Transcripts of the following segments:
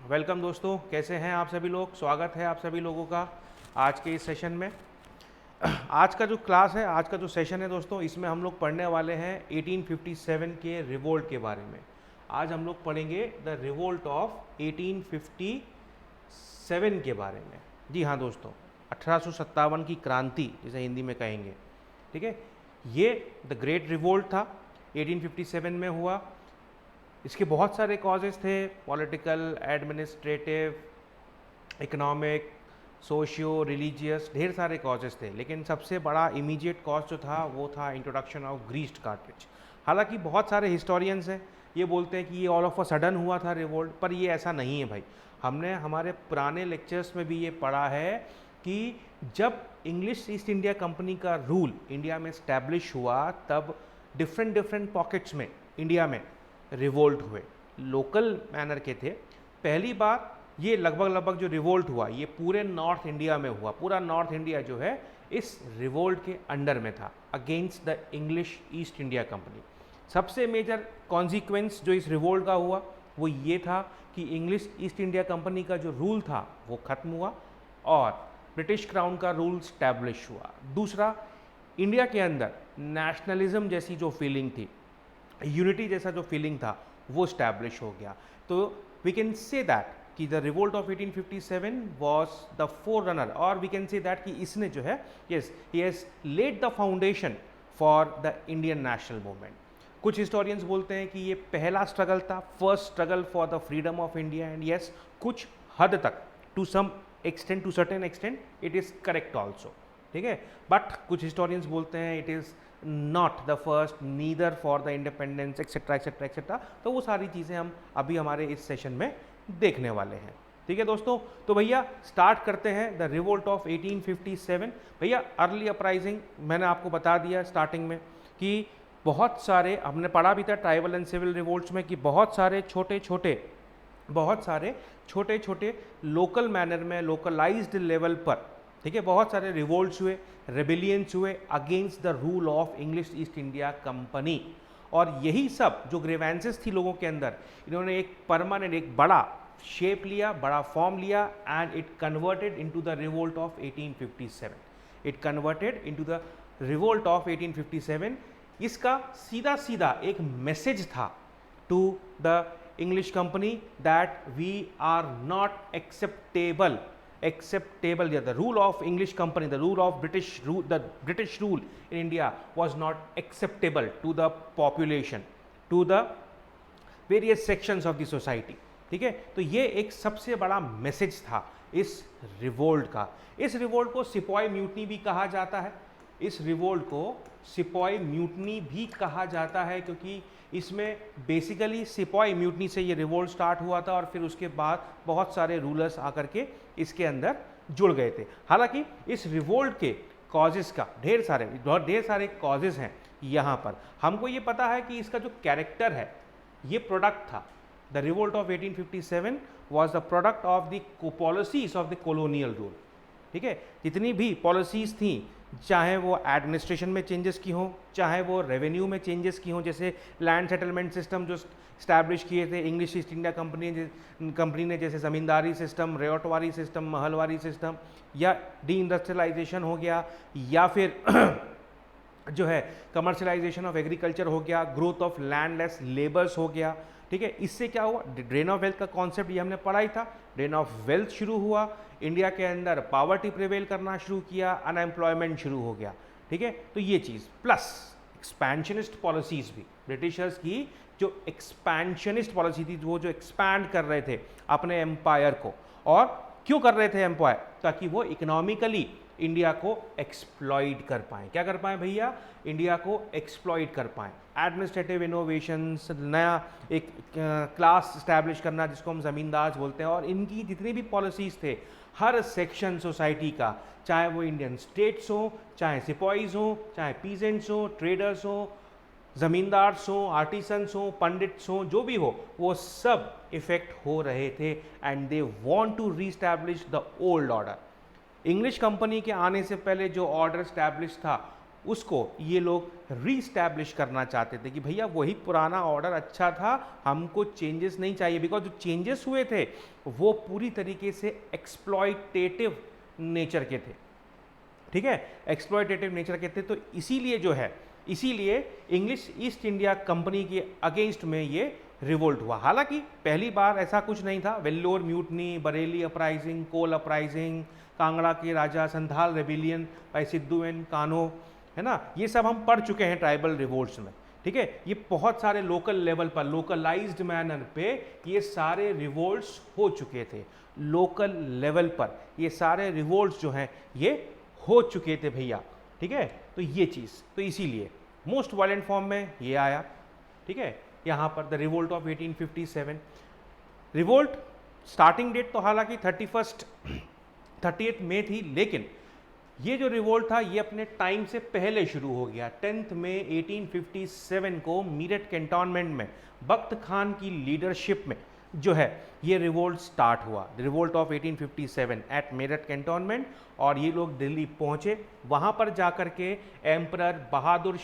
Welcome दोस्तों, कैसे हैं आप सभी लोग। स्वागत है आप सभी लोगों का आज के इस सेशन में। आज का जो क्लास है, आज का जो सेशन है दोस्तों, इसमें हम लोग पढ़ने वाले हैं 1857 के रिवोल्ट के बारे में। आज हम लोग पढ़ेंगे द रिवोल्ट ऑफ 1857 के बारे में। जी हाँ दोस्तों, 1857 की क्रांति जिसे हिंदी में कहेंगे। ठीक है, ये द ग्रेट रिवोल्ट था, 1857 में हुआ। इसके बहुत सारे कॉजेज़ थे, political, administrative, economic, socio religious, ढेर सारे कॉजेज़ थे। लेकिन सबसे बड़ा इमीडिएट कॉज जो था वो था इंट्रोडक्शन ऑफ ग्रीस्ड कार्ट्रिज। हालांकि बहुत सारे हिस्टोरियंस हैं ये बोलते हैं कि ये ऑल ऑफ अ सडन हुआ था रिवोल्ट, पर ये ऐसा नहीं है भाई। हमने हमारे पुराने लेक्चर्स में भी ये पढ़ा है कि जब इंग्लिश ईस्ट इंडिया कंपनी का रूल इंडिया में स्टैब्लिश हुआ तब डिफरेंट डिफरेंट पॉकेट्स में इंडिया में रिवोल्ट हुए, लोकल मैनर के थे। पहली बार ये लगभग जो रिवोल्ट हुआ ये पूरे नॉर्थ इंडिया में हुआ। पूरा नॉर्थ इंडिया जो है इस रिवोल्ट के अंडर में था against the English East India company. सबसे मेजर कॉन्सिक्वेंस जो इस रिवोल्ट का हुआ वो ये था कि इंग्लिश ईस्ट इंडिया कंपनी का जो रूल था वो खत्म हुआ और ब्रिटिश क्राउन का रूल स्टैब्लिश हुआ। दूसरा, इंडिया के अंदर नेशनलिज्म जैसी जो फीलिंग थी, यूनिटी जैसा जो फीलिंग था वो स्टैब्लिश हो गया। तो वी कैन से दैट कि the revolt of 1857 was the forerunner, और वी कैन से दैट कि इसने जो है yes he has laid the foundation for the Indian national movement. कुछ हिस्टोरियंस बोलते हैं कि ये पहला स्ट्रगल था, first struggle for the freedom of India, and yes कुछ हद तक to some extent, to certain extent it is correct also. ठीक है, बट कुछ हिस्टोरियंस बोलते हैं it is not the first, neither for the independence etcetera etcetera etcetera. तो वो सारी चीज़ें हम अभी हमारे इस सेशन में देखने वाले हैं। ठीक है दोस्तों, तो भैया स्टार्ट करते हैं द रिवोल्ट ऑफ 1857। भैया अर्ली अपराइजिंग मैंने आपको बता दिया स्टार्टिंग में कि बहुत सारे हमने पढ़ा भी था ट्राइबल एंड सिविल रिवोल्ट्स में कि बहुत सारे छोटे छोटे लोकल मैनर में, लोकलाइज्ड लेवल पर, ठीक है, बहुत सारे रिवोल्ट्स हुए, रेबिलियंस हुए against the rule of English East India company. और यही सब जो ग्रीवेंसेस थी लोगों के अंदर, इन्होंने एक परमानेंट, एक बड़ा शेप लिया, बड़ा फॉर्म लिया, and it converted into the revolt of 1857। It converted into the revolt of 1857। इसका सीधा सीधा एक मैसेज था to the English company that we are not acceptable yeah, the rule of English company, the rule of the British rule in India was not acceptable to the population, to the various sections of the society। ठीक है, तो ये एक सबसे बड़ा message था इस revolt का। इस रिवोल्ट को सिपॉय म्यूटनी भी कहा जाता है, इस रिवोल्ट को सिपॉय म्यूटनी भी कहा जाता है, क्योंकि इसमें बेसिकली सिपॉय म्यूटनी से ये रिवोल्ट स्टार्ट हुआ था और फिर उसके बाद बहुत सारे रूलर्स आकर के इसके अंदर जुड़ गए थे। हालांकि इस रिवोल्ट के कॉजेज़ का ढेर सारे कॉजेज़ हैं। यहाँ पर हमको ये पता है कि इसका जो कैरेक्टर है ये प्रोडक्ट था। The revolt of 1857 was the product of the policies of the colonial rule. ठीक है, जितनी भी पॉलिसीज़ थी, चाहे वो एडमिनिस्ट्रेशन में चेंजेस की हों, चाहे वो रेवेन्यू में चेंजेस की हों, जैसे लैंड सेटलमेंट सिस्टम जो स्टैब्लिश किए थे इंग्लिश ईस्ट इंडिया कंपनी ने, जैसे ज़मींदारी सिस्टम, रेओटवारी सिस्टम, महलवारी सिस्टम, या डी इंडस्ट्रियलाइजेशन हो गया, या फिर जो है कमर्शलाइजेशन ऑफ एग्रीकल्चर हो गया, ग्रोथ ऑफ लैंडलेस लेबर्स हो गया। ठीक है, इससे क्या हुआ, ड्रेन ऑफ वेल्थ का कॉन्सेप्ट ये हमने पढ़ा ही था। ड्रेन ऑफ वेल्थ शुरू हुआ, इंडिया के अंदर पावर्टी प्रिवेल करना शुरू किया, अनएम्प्लॉयमेंट शुरू हो गया। ठीक है, तो ये चीज़ प्लस एक्सपेंशनिस्ट पॉलिसीज़ भी, ब्रिटिशर्स की जो एक्सपेंशनिस्ट पॉलिसी थी, वो जो एक्सपैंड कर रहे थे अपने एम्पायर को। और क्यों कर रहे थे एम्पायर, ताकि वो इकोनॉमिकली इंडिया को एक्सप्लॉइट कर पाएँ। क्या कर पाएँ भैया, इंडिया को एक्सप्लॉइट कर पाएँ। एडमिनिस्ट्रेटिव इनोवेशंस, नया एक क्लास इस्टेब्लिश करना जिसको हम ज़मींदार बोलते हैं, और इनकी जितनी भी पॉलिसीज़ थे हर सेक्शन सोसाइटी का, चाहे वो इंडियन स्टेट्स हो, चाहे सिपॉइज हो, चाहे पीजेंट्स हो, ट्रेडर्स हो, ज़मींदार्स हो, आर्टिसंस हो, पंडित्स हो, जो भी हो, वो सब इफेक्ट हो रहे थे। And they want to reestablish the old order. English company के आने से पहले जो ऑर्डर स्टैब्लिश था उसको ये लोग रीस्टैब्लिश करना चाहते थे कि भैया वही पुराना ऑर्डर अच्छा था, हमको चेंजेस नहीं चाहिए। बिकॉज जो चेंजेस हुए थे वो पूरी तरीके से एक्सप्लॉयटेटिव नेचर के थे, ठीक है, एक्सप्लॉयटेटिव नेचर के थे। तो इसीलिए जो है, इसीलिए इंग्लिश ईस्ट इंडिया कंपनी के अगेंस्ट में ये रिवोल्ट हुआ। हालांकि पहली बार ऐसा कुछ नहीं था। Vellore mutiny, Bareilly uprising, Kol uprising, Kangra के राजा Santhal rebellion by Sidhu and Kanhu, है ना, ये सब हम पढ़ चुके हैं ट्राइबल रिवोल्ट्स में, ठीक है। ये बहुत सारे लोकल लेवल पर, लोकलाइज्ड मैनर पे ये सारे रिवोल्ट्स हो चुके थे। लोकल लेवल पर ये सारे रिवोल्ट्स जो हैं ये हो चुके थे भैया, ठीक है। तो ये चीज़, तो इसीलिए मोस्ट वायलेंट फॉर्म में ये आया, ठीक है। यहाँ पर the revolt of 1857, revolt starting date तो हालांकि 30 मई थी, लेकिन ये जो रिवोल्ट था ये अपने टाइम से पहले शुरू हो गया। 10 मई 1857 को मीरठ कैंटोनमेंट में बख्त खान की लीडरशिप में जो है ये रिवोल्ट स्टार्ट हुआ, revolt of 1857 at Meerut cantonment. और ये लोग दिल्ली पहुंचे, वहां पर जाकर के एम्परर बहादुर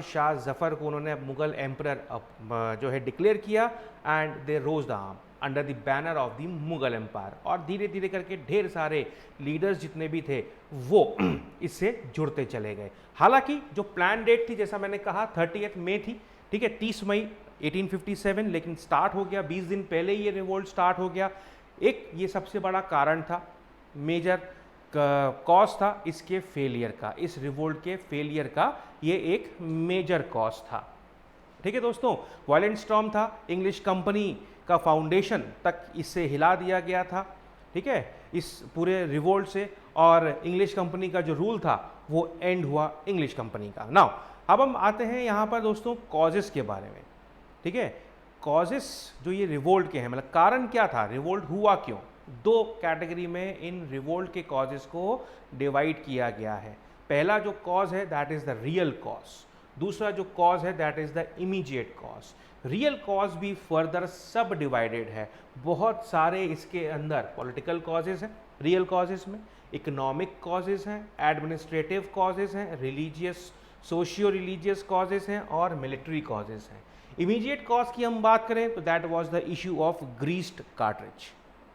शाह जफर को उन्होंने मुगल एम्परर जो है डिक्लेयर किया, and they rose the arm under the banner of the Mughal empire. और धीरे धीरे करके ढेर सारे लीडर्स जितने भी थे वो इससे जुड़ते चले गए। हालांकि जो प्लान डेट थी, जैसा मैंने कहा 30 मई थी, ठीक है, 30 मई 1857, लेकिन स्टार्ट हो गया 20 दिन पहले ये रिवोल्ट स्टार्ट हो गया। एक ये सबसे बड़ा कारण था, मेजर कॉज था इसके फेलियर का, इस रिवोल्ट के फेलियर का ये एक मेजर कॉज था, ठीक है दोस्तों। वायलेंट स्टॉर्म था, इंग्लिश कंपनी का फाउंडेशन तक इससे हिला दिया गया था, ठीक है, इस पूरे रिवोल्ट से। और इंग्लिश कंपनी का जो रूल था वो एंड हुआ इंग्लिश कंपनी का। नाउ अब हम आते हैं यहाँ पर दोस्तों कॉजेस के बारे में, ठीक है। कॉजेस जो ये रिवोल्ट के हैं, मतलब कारण क्या था, रिवोल्ट हुआ क्यों, दो कैटेगरी में इन रिवोल्ट के कॉजेस को डिवाइड किया गया है। पहला जो कॉज है that is the real cause, दूसरा जो कॉज है that is the immediate cause. Real cause भी फर्दर सब डिवाइडेड है, बहुत सारे इसके अंदर पॉलिटिकल कॉजेज हैं रियल कॉजेज में, इकोनॉमिक कॉजेज हैं, एडमिनिस्ट्रेटिव कॉजेज हैं, रिलीजियस सोशियो रिलीजियस कॉजेज हैं और मिलिट्री कॉजेज हैं। इमीडिएट कॉज की हम बात करें तो that was the issue of greased cartridge,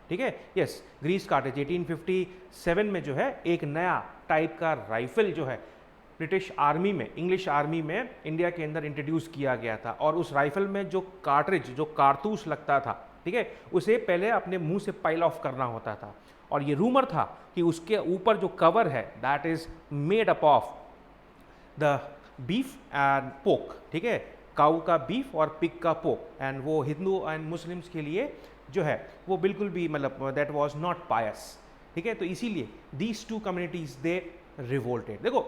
ठीक है, यस, ग्रीस्ड कार्ट्रिज 1857 में जो है एक नया टाइप का राइफल जो है ब्रिटिश आर्मी में, इंग्लिश आर्मी में इंडिया के अंदर इंट्रोड्यूस किया गया था। और उस राइफल में जो कार्ट्रिज, जो कारतूस लगता था, ठीक है, उसे पहले अपने मुंह से पाइल ऑफ करना होता था। और ये रूमर था कि उसके ऊपर जो कवर है that is made up of the beef and पोक, ठीक है, काऊ का बीफ और पिग का पोक, एंड वो हिंदू एंड मुस्लिम्स के लिए जो है वो बिल्कुल भी मतलब दैट वाज नॉट पायस, ठीक है। तो इसीलिए these two communities they revolted. देखो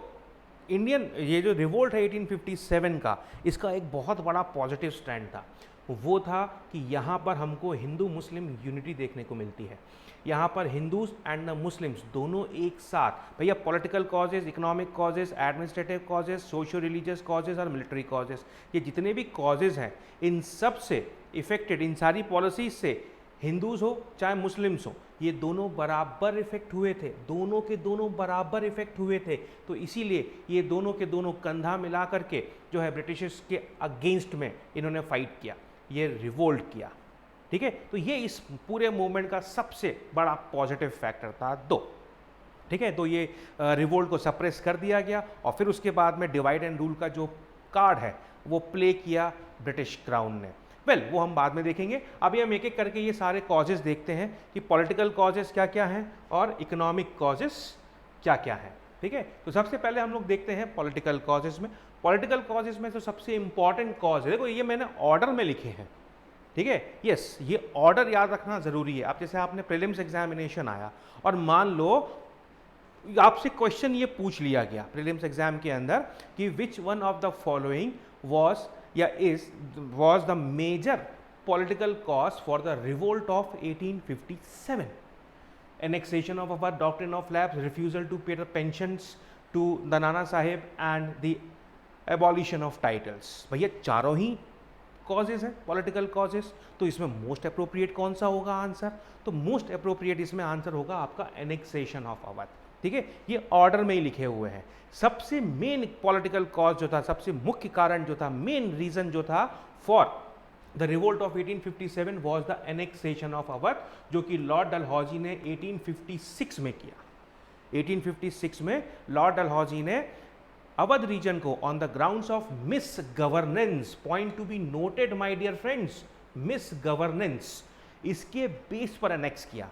इंडियन ये जो रिवोल्ट है 1857 का, इसका एक बहुत बड़ा पॉजिटिव स्टैंड था, वो था कि यहाँ पर हमको हिंदू मुस्लिम यूनिटी देखने को मिलती है। यहाँ पर हिंदूज एंड द मुस्लिम्स दोनों एक साथ, भैया political causes, economic causes, administrative causes, socio religious causes और मिलिट्री कॉजेज, ये जितने भी कॉजेज हैं इन सब से इफेक्टेड, इन सारी पॉलिसीज से हिंदूज हो चाहे मुस्लिम्स हो, ये दोनों बराबर इफेक्ट हुए थे, दोनों के दोनों बराबर इफेक्ट हुए थे। तो इसीलिए ये दोनों के दोनों कंधा मिला करके जो है ब्रिटिशर्स के अगेंस्ट में इन्होंने फाइट किया, ये रिवोल्ट किया, ठीक है। तो ये इस पूरे मूवमेंट का सबसे बड़ा पॉजिटिव फैक्टर था दो, ठीक है। तो ये रिवोल्ट को सप्रेस कर दिया गया और फिर उसके बाद में डिवाइड एंड रूल का जो कार्ड है वो प्ले किया ब्रिटिश क्राउन ने। वेल वो हम बाद में देखेंगे, अभी हम एक एक करके ये सारे कॉजेस देखते हैं कि पॉलिटिकल कॉजेस क्या क्या हैं और इकोनॉमिक कॉजेस क्या क्या हैं, ठीक है। तो सबसे पहले हम लोग देखते हैं पॉलिटिकल कॉजेस में। पॉलिटिकल कॉजेस में तो सबसे इंपॉर्टेंट कॉज है, देखो ये मैंने ऑर्डर में लिखे हैं, ठीक है, यस, ये ऑर्डर याद रखना जरूरी है। आप जैसे आपने प्रीलिम्स एग्जामिनेशन आया और मान लो आपसे क्वेश्चन ये पूछ लिया गया प्रीलिम्स एग्जाम के अंदर कि which one of the following was या is was the major political cause for the revolt of 1857, annexation of our doctrine of lapse, refusal to pay the pensions to the Nana Sahib and the abolition of titles। भैया चारों ही causes हैं political causes, तो इसमें most appropriate कौन सा होगा answer, तो most appropriate इसमें आंसर होगा आपका एनेक्सेशन ऑफ अवध, ठीक है, ये ऑर्डर में ही लिखे हुए हैं। सबसे मेन पॉलिटिकल कॉज जो था, सबसे मुख्य कारण जो था, मेन रीजन जो था for the revolt of 1857 was the annexation of Awadh, जो कि लॉर्ड डलहौजी ने 1856 में किया। 1856 में लॉर्ड डलहौजी ने अवध रीजन को on the grounds of misgovernance, point to be noted my dear friends, misgovernance, इसके बेस पर एनेक्स किया।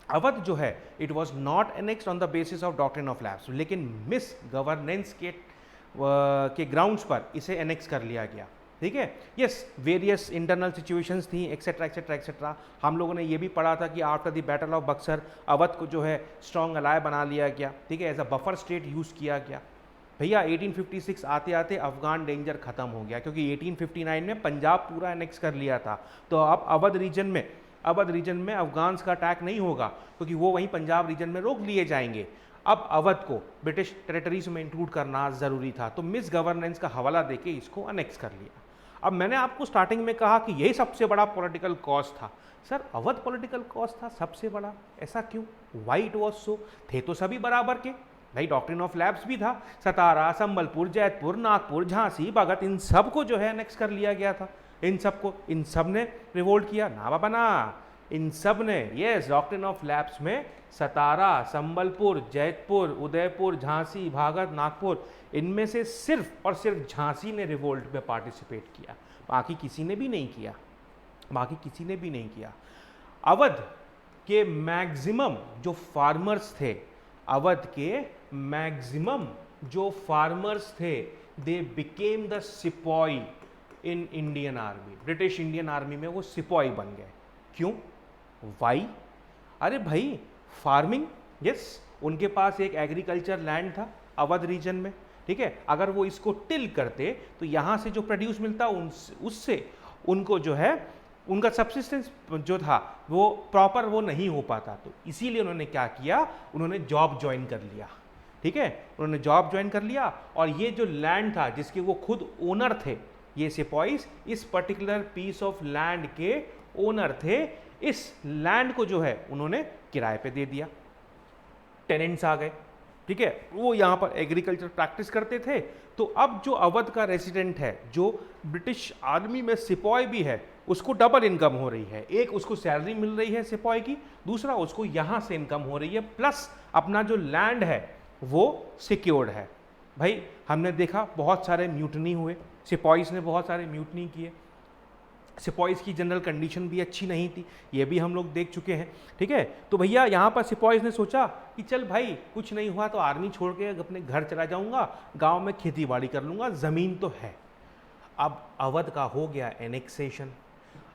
अवध जो है it was not annexed on the basis of doctrine of lapse, लेकिन misgovernance के grounds पर इसे annex कर लिया गया। ठीक है, यस, वेरियस इंटरनल सिचुएशंस थी, एक्सेट्रा एक्सेट्रा एक्सेट्रा। हम लोगों ने ये भी पढ़ा था कि after the battle of Buxar Awadh को जो है स्ट्रॉन्ग अलाय बना लिया गया। ठीक है, as a buffer state use किया गया। भैया 1856 आते आते अफगान डेंजर खत्म हो गया, क्योंकि 1859 में पंजाब पूरा एनेक्स कर लिया था। तो अब अवध रीजन में अफगान्स का अटैक नहीं होगा, क्योंकि वो वहीं पंजाब रीजन में रोक लिए जाएंगे। अब अवध को ब्रिटिश टेरिटरीज में इंक्लूड करना ज़रूरी था, तो मिस गवर्नेंस का हवाला देके इसको अनेक्स कर लिया। अब मैंने आपको स्टार्टिंग में कहा कि यही सबसे बड़ा पॉलिटिकल कॉज था। सर अवध पॉलिटिकल कॉज था सबसे बड़ा, ऐसा क्यों? Why it was so? थे तो सभी बराबर के भाई, डॉक्ट्रिन ऑफ लैप्स भी था। सतारा, संबलपुर, जैतपुर, नागपुर, झांसी, भगत, इन सब को जो है एनेक्स कर लिया गया था। इन सब ने रिवोल्ट किया ना बाबा ना, इन सब ने, यस, डॉक्ट्रिन ऑफ लैप्स में सतारा, संबलपुर, जैतपुर, उदयपुर, झांसी, भागत, नागपुर, इनमें से सिर्फ और सिर्फ झांसी ने रिवोल्ट में पार्टिसिपेट किया, बाकी किसी ने भी नहीं किया। अवध के मैक्सिमम जो फार्मर्स थे they became the sepoy in Indian army, British Indian army में वो सिपॉय बन गए। क्यों? वाई? अरे भाई फार्मिंग, यस, उनके पास एक एग्रीकल्चर लैंड था अवध रीजन में। ठीक है, अगर वो इसको टिल करते तो यहाँ से जो प्रोड्यूस मिलता उससे उनको जो है उनका सब्सिस्टेंस जो था वो प्रॉपर वो नहीं हो पाता। तो इसीलिए उन्होंने क्या किया, उन्होंने जॉब ज्वाइन कर लिया। ठीक है, उन्होंने जॉब ज्वाइन कर लिया, और ये जो लैंड था जिसके वो खुद ओनर थे, ये सिपॉइस इस पर्टिकुलर पीस ऑफ लैंड के ओनर थे। इस लैंड को जो है उन्होंने किराए पे दे दिया, टेनेंट्स आ गए। ठीक है, वो यहाँ पर एग्रीकल्चर प्रैक्टिस करते थे। तो अब जो अवध का रेसिडेंट है, जो ब्रिटिश आर्मी में सिपॉय भी है, उसको डबल इनकम हो रही है। एक, उसको सैलरी मिल रही है सिपॉय की, दूसरा उसको यहाँ से इनकम हो रही है, प्लस अपना जो लैंड है वो सिक्योर्ड है। भाई हमने देखा बहुत सारे म्यूटनी हुए, सिपॉइस ने बहुत सारे म्यूटनी किए, सिपॉइस की जनरल कंडीशन भी अच्छी नहीं थी, ये भी हम लोग देख चुके हैं। ठीक है, तो भैया यहाँ पर सिपॉइस ने सोचा कि चल भाई कुछ नहीं हुआ तो आर्मी छोड़ के अपने घर चला जाऊँगा, गांव में खेती बाड़ी कर लूँगा, ज़मीन तो है। अब अवध का हो गया एनेक्सेशन,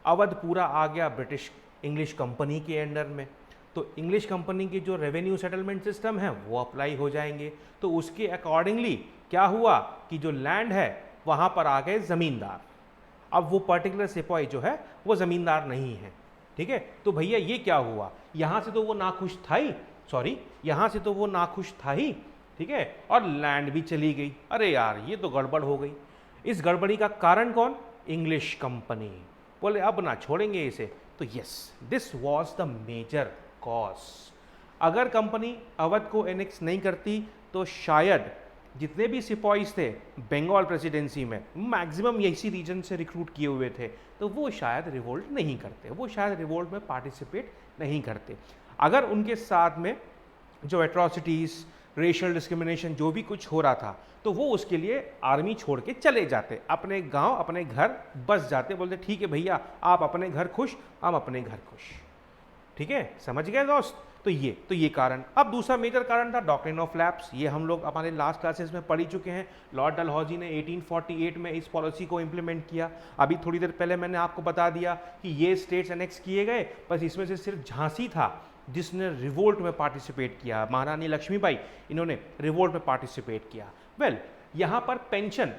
अवध पूरा आ गया ब्रिटिश इंग्लिश कंपनी के अंडर में। तो इंग्लिश कंपनी के जो रेवेन्यू सेटलमेंट सिस्टम है वो अप्लाई हो जाएंगे। तो उसके अकॉर्डिंगली क्या हुआ कि जो लैंड है वहाँ पर आ गए ज़मींदार। अब वो पर्टिकुलर सिपॉय जो है वो ज़मींदार नहीं है। ठीक है, तो भैया ये क्या हुआ, यहाँ से तो वो नाखुश था ही, ठीक है, और लैंड भी चली गई। अरे यार ये तो गड़बड़ हो गई। इस गड़बड़ी का कारण कौन? English company. बोले अब ना छोड़ेंगे इसे। तो yes, this was the major cause. अगर कंपनी अवध को एनेक्स नहीं करती तो शायद जितने भी सिपॉइस थे बंगाल प्रेसिडेंसी में, मैक्सिमम इसी रीजन से रिक्रूट किए हुए थे, तो वो शायद रिवोल्ट नहीं करते, वो शायद रिवोल्ट में पार्टिसिपेट नहीं करते। अगर उनके साथ में जो एट्रॉसिटीज़, रेशियल डिस्क्रिमिनेशन जो भी कुछ हो रहा था, तो वो उसके लिए आर्मी छोड़ के चले जाते, अपने गांव अपने घर बस जाते, बोलते ठीक है भैया आप अपने घर खुश, हम अपने घर खुश। ठीक है, समझ गए दोस्त? तो ये कारण। अब दूसरा मेजर कारण था डॉक्ट्रिन ऑफ लैप्स। ये हम लोग हमारे लास्ट क्लासेस में पढ़ ही चुके हैं। लॉर्ड डलहौजी ने 1848 में इस पॉलिसी को इंप्लीमेंट किया। अभी थोड़ी देर पहले मैंने आपको बता दिया कि ये स्टेट्स एनेक्स किए गए, बस इसमें से सिर्फ झांसी था जिसने रिवोल्ट में पार्टिसिपेट किया। महारानी लक्ष्मीबाई इन्होंने रिवोल्ट में पार्टिसिपेट किया। वेल, यहाँ पर pension,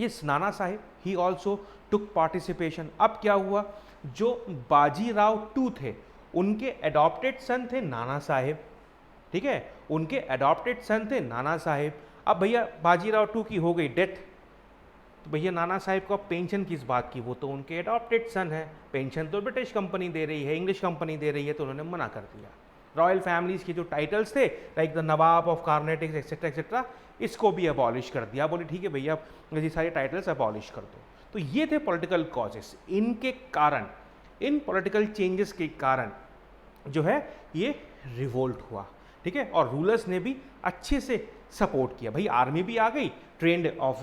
yes, Nana Saheb he also took participation. अब क्या हुआ, जो बाजीराव टू थे उनके एडॉप्टेड सन थे नाना साहेब। ठीक है, उनके एडॉप्टेड सन थे नाना साहेब। अब भैया बाजीराव टू की हो गई डेथ, तो भैया नाना साहेब को पेंशन किस बात की, वो तो उनके एडॉप्टेड सन है, पेंशन तो ब्रिटिश कंपनी दे रही है, इंग्लिश कंपनी दे रही है, तो उन्होंने मना कर दिया। रॉयल फैमिलीज के जो टाइटल्स थे like the Nawab of Carnatics etcetera etcetera, इसको भी अबॉलिश कर दिया। बोले ठीक है भैया ये सारे टाइटल्स अबॉलिश कर दो। तो ये थे पॉलिटिकल कॉजेस। इनके कारण, इन पॉलिटिकल चेंजेस के कारण जो है ये रिवोल्ट हुआ, ठीक है। और रूलर्स ने भी अच्छे से सपोर्ट किया। भाई आर्मी भी आ गई, ट्रेंड ऑफ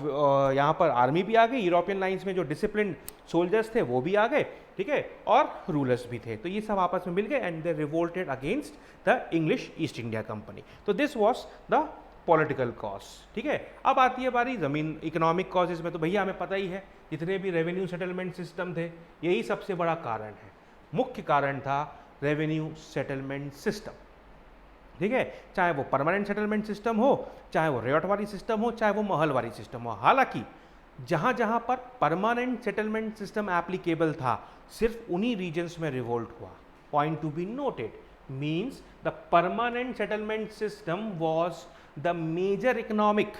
यहाँ पर आर्मी भी आ गई, यूरोपियन लाइंस में जो डिसिप्लिन सोल्जर्स थे वो भी आ गए, ठीक है, और रूलर्स भी थे। तो ये सब आपस में मिल गए and they revolted against the English East India company. तो this was the political cause, ठीक है। अब आती है बारी जमीन इकोनॉमिक कॉजेज में। तो भैया हमें पता ही है जितने भी रेवेन्यू सेटलमेंट सिस्टम थे यही सबसे बड़ा कारण है। मुख्य कारण था रेवेन्यू सेटलमेंट सिस्टम, ठीक है। चाहे वो परमानेंट सेटलमेंट सिस्टम हो, चाहे वो रेवटवारी सिस्टम हो, चाहे वो महलवारी सिस्टम हो। हालांकि जहां जहां पर परमानेंट सेटलमेंट सिस्टम एप्लीकेबल था सिर्फ उन्हीं रीजन्स में रिवोल्ट हुआ। Point to be noted means the permanent settlement system was the major economic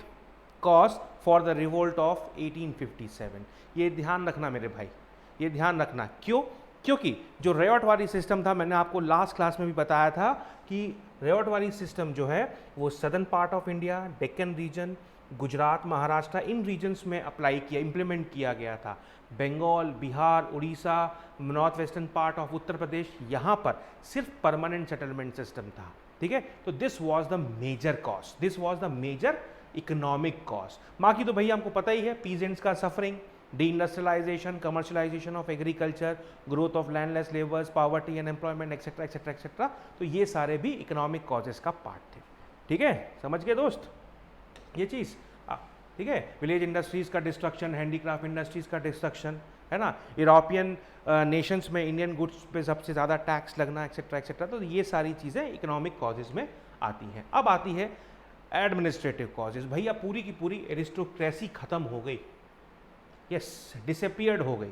cause for the revolt of 1857। ये ध्यान रखना मेरे भाई, ये ध्यान रखना। क्यों? क्योंकि जो रेवटवारी सिस्टम था, मैंने आपको लास्ट क्लास में भी बताया था कि रेवटवारी सिस्टम जो है वो southern part of India, Deccan region, Gujarat, Maharashtra, इन रीजन्स में अप्लाई किया, इम्प्लीमेंट किया गया था। Bengal, Bihar, Orissa, north western part of Uttar Pradesh, यहाँ पर सिर्फ परमानेंट सेटलमेंट सिस्टम था, ठीक है। तो this was the major cause, this was the major economic cause. बाकी तो भैया हमको पता ही है, पीजेंट्स का suffering, deindustrialisation, commercialisation of agriculture, growth of landless labours, poverty and employment etcetera etcetera etcetera. तो ये सारे भी इकोनॉमिक कॉजेस का पार्ट थे, ठीक है। समझ गए दोस्त ये चीज़, ठीक है। विलेज इंडस्ट्रीज का डिस्ट्रक्शन, हैंडीक्राफ्ट इंडस्ट्रीज का डिस्ट्रक्शन, है ना, यूरोपियन नेशंस में इंडियन गुड्स पे सबसे ज़्यादा टैक्स लगना एक्सेट्रा एक्सेट्रा। तो ये सारी चीज़ें इकोनॉमिक कॉजेज में आती हैं। अब आती है एडमिनिस्ट्रेटिव कॉजेज। भैया पूरी की पूरी एरिस्टोक्रेसी खत्म हो गई, यस, डिसअपियर्ड हो गई,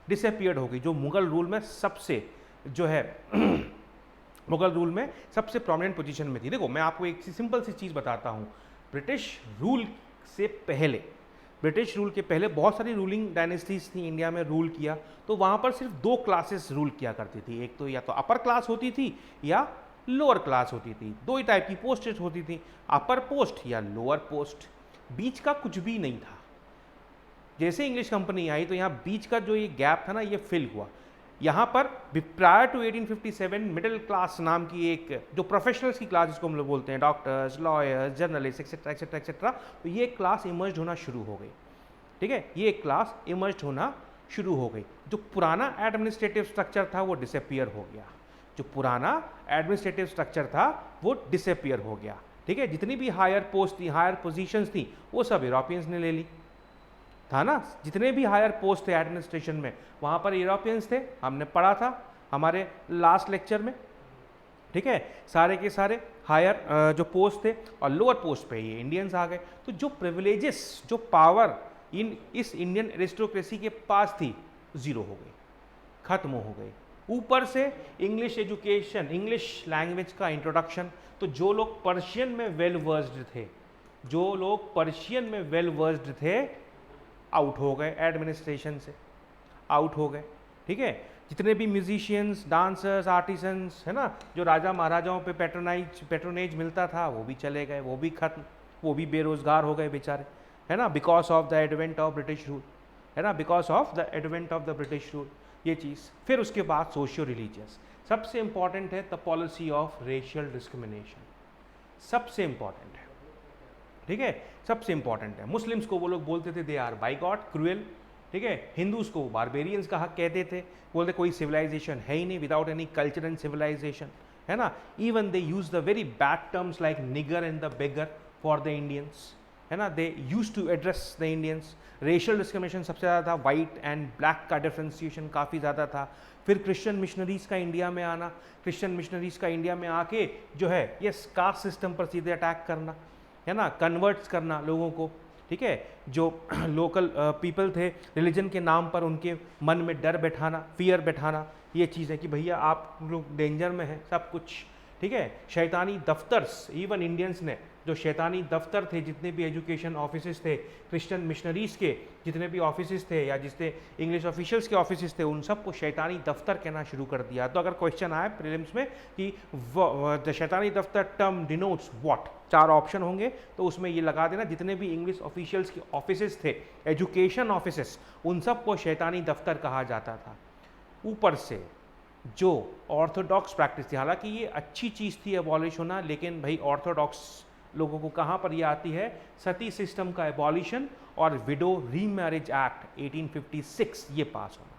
डिसअपियर्ड हो गई। जो मुगल रूल में सबसे जो है मुगल रूल में सबसे प्रोमिनेंट पोजीशन में थी। देखो मैं आपको एक सिंपल सी चीज़ बताता हूँ। ब्रिटिश रूल से पहले, ब्रिटिश रूल के पहले बहुत सारी रूलिंग डायनेस्टीज थी इंडिया में रूल किया। तो वहाँ पर सिर्फ दो क्लासेस रूल किया करती थी, एक तो या तो अपर क्लास होती थी या लोअर क्लास होती थी। दो ही टाइप की पोस्टेज होती थी, अपर पोस्ट या लोअर पोस्ट। बीच का कुछ भी नहीं था। जैसे इंग्लिश कंपनी आई तो यहाँ बीच का जो ये गैप था ना ये फिल हुआ। यहाँ पर प्रायर टू 1857 मिडिल क्लास नाम की एक जो प्रोफेशनल्स की क्लास जिसको हम लोग बोलते हैं, doctors, lawyers, journalist etcetera etcetera etcetera, तो ये क्लास इमर्ज होना शुरू हो गई, ठीक है। ये क्लास इमर्ज होना शुरू हो गई। जो पुराना एडमिनिस्ट्रेटिव स्ट्रक्चर था वो डिसअपियर हो गया, जो पुराना एडमिनिस्ट्रेटिव स्ट्रक्चर था वो डिसअपियर हो गया, ठीक है। जितनी भी हायर पोस्ट थी, हायर पोजीशंस थी, वो सब यूरोपियंस ने ले ली, था ना। जितने भी हायर पोस्ट थे एडमिनिस्ट्रेशन में वहाँ पर यूरोपियंस थे, हमने पढ़ा था हमारे लास्ट लेक्चर में, ठीक है। सारे के सारे हायर जो पोस्ट थे और लोअर पोस्ट पे ये इंडियंस आ गए। तो जो प्रिविलेजेस, जो पावर इस इंडियन एरिस्टोक्रेसी के पास थी, जीरो हो गई, खत्म हो गई। ऊपर से इंग्लिश एजुकेशन, इंग्लिश लैंग्वेज का इंट्रोडक्शन। तो जो लोग पर्शियन में वेल वर्स्ड थे, जो लोग पर्शियन में वेल वर्स्ड थे, आउट हो गए एडमिनिस्ट्रेशन से, आउट हो गए, ठीक है। जितने भी म्यूजिशियंस, डांसर्स, आर्टिसंस, है ना, जो राजा महाराजाओं पे पैट्रोनेज मिलता था, वो भी चले गए, वो भी खत्म, वो भी बेरोजगार हो गए बेचारे, है ना, because of the advent of British rule, है ना, because of the advent of the British rule, ये चीज़। फिर उसके बाद सोशियो रिलीजियस, सबसे इंपॉर्टेंट है the policy of racial discrimination, सबसे इंपॉर्टेंट है, ठीक है, सबसे इंपॉर्टेंट है। मुस्लिम्स को वो लोग बोलते थे दे आर बाइगॉट, क्रूएल, ठीक है। हिंदूज को बारबेरियंस का हक कहते थे, बोलते कोई सिविलाइजेशन है ही नहीं without any culture and civilisation, है ना। Even they use the very bad terms like nigger and the beggar for the Indians, है ना। They use to address the Indians. Racial discrimination सबसे ज़्यादा था, वाइट एंड ब्लैक का differentiation काफ़ी ज़्यादा था। फिर क्रिश्चियन मिशनरीज़ का इंडिया में आना, क्रिश्चियन मिशनरीज़ का इंडिया में आके जो है ये कास्ट सिस्टम पर सीधे अटैक करना, है ना, कन्वर्ट्स करना लोगों को, ठीक है। जो लोकल पीपल थे, रिलीजन के नाम पर उनके मन में डर बैठाना, फियर बैठाना, ये चीज़ है कि भैया आप लोग डेंजर में हैं, सब कुछ ठीक है, शैतानी दफ्तर्स, इवन इंडियंस ने जो शैतानी दफ्तर थे, जितने भी एजुकेशन ऑफिसेस थे, क्रिश्चियन मिशनरीज के जितने भी ऑफिसेस थे या जितने इंग्लिश ऑफिशियल्स के ऑफिसेस थे, उन सबको शैतानी दफ्तर कहना शुरू कर दिया। तो अगर क्वेश्चन आए प्रीलिम्स में कि शैतानी दफ्तर टर्म डिनोट्स व्हाट, 4 ऑप्शन होंगे तो उसमें ये लगा देना जितने भी इंग्लिश ऑफिशियल्स के ऑफिसेस थे, एजुकेशन ऑफिसेस, उन सबको शैतानी दफ्तर कहा जाता था। ऊपर से जो ऑर्थोडॉक्स प्रैक्टिस थी, हालांकि ये अच्छी चीज़ थी एबॉलिश होना, लेकिन भाई ऑर्थोडॉक्स लोगों को कहाँ पर ये आती है, सती सिस्टम का एबॉलिशन और विडो रीमैरिज एक्ट 1856 ये पास होना।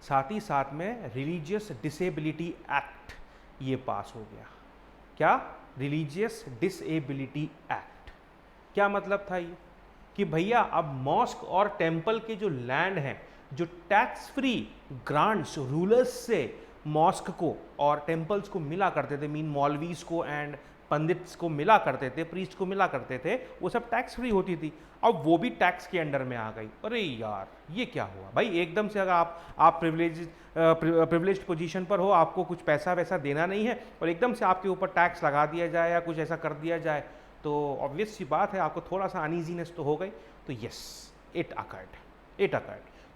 साथ ही साथ में रिलीजियस डिसेबिलिटी एक्ट ये पास हो गया। क्या? Religious disability act. क्या मतलब था ये कि भैया अब मॉस्क और टेम्पल के जो लैंड हैं, जो टैक्स फ्री ग्रांट्स रूलर्स से मॉस्क को और टेम्पल्स को मिला करते थे, मीन मौलवीज को एंड पंडित्स को मिला करते थे, प्रीस्ट को मिला करते थे, वो सब टैक्स फ्री होती थी। अब वो भी टैक्स के अंडर में आ गई। अरे यार ये क्या हुआ भाई, एकदम से अगर आप प्रिविलेज्ड पोजीशन पर हो, आपको कुछ पैसा वैसा देना नहीं है और एकदम से आपके ऊपर टैक्स लगा दिया जाए या कुछ ऐसा कर दिया जाए, तो ऑब्वियस सी बात है आपको थोड़ा सा अनईजीनेस तो हो गई। तो यस, इट अकर्ड।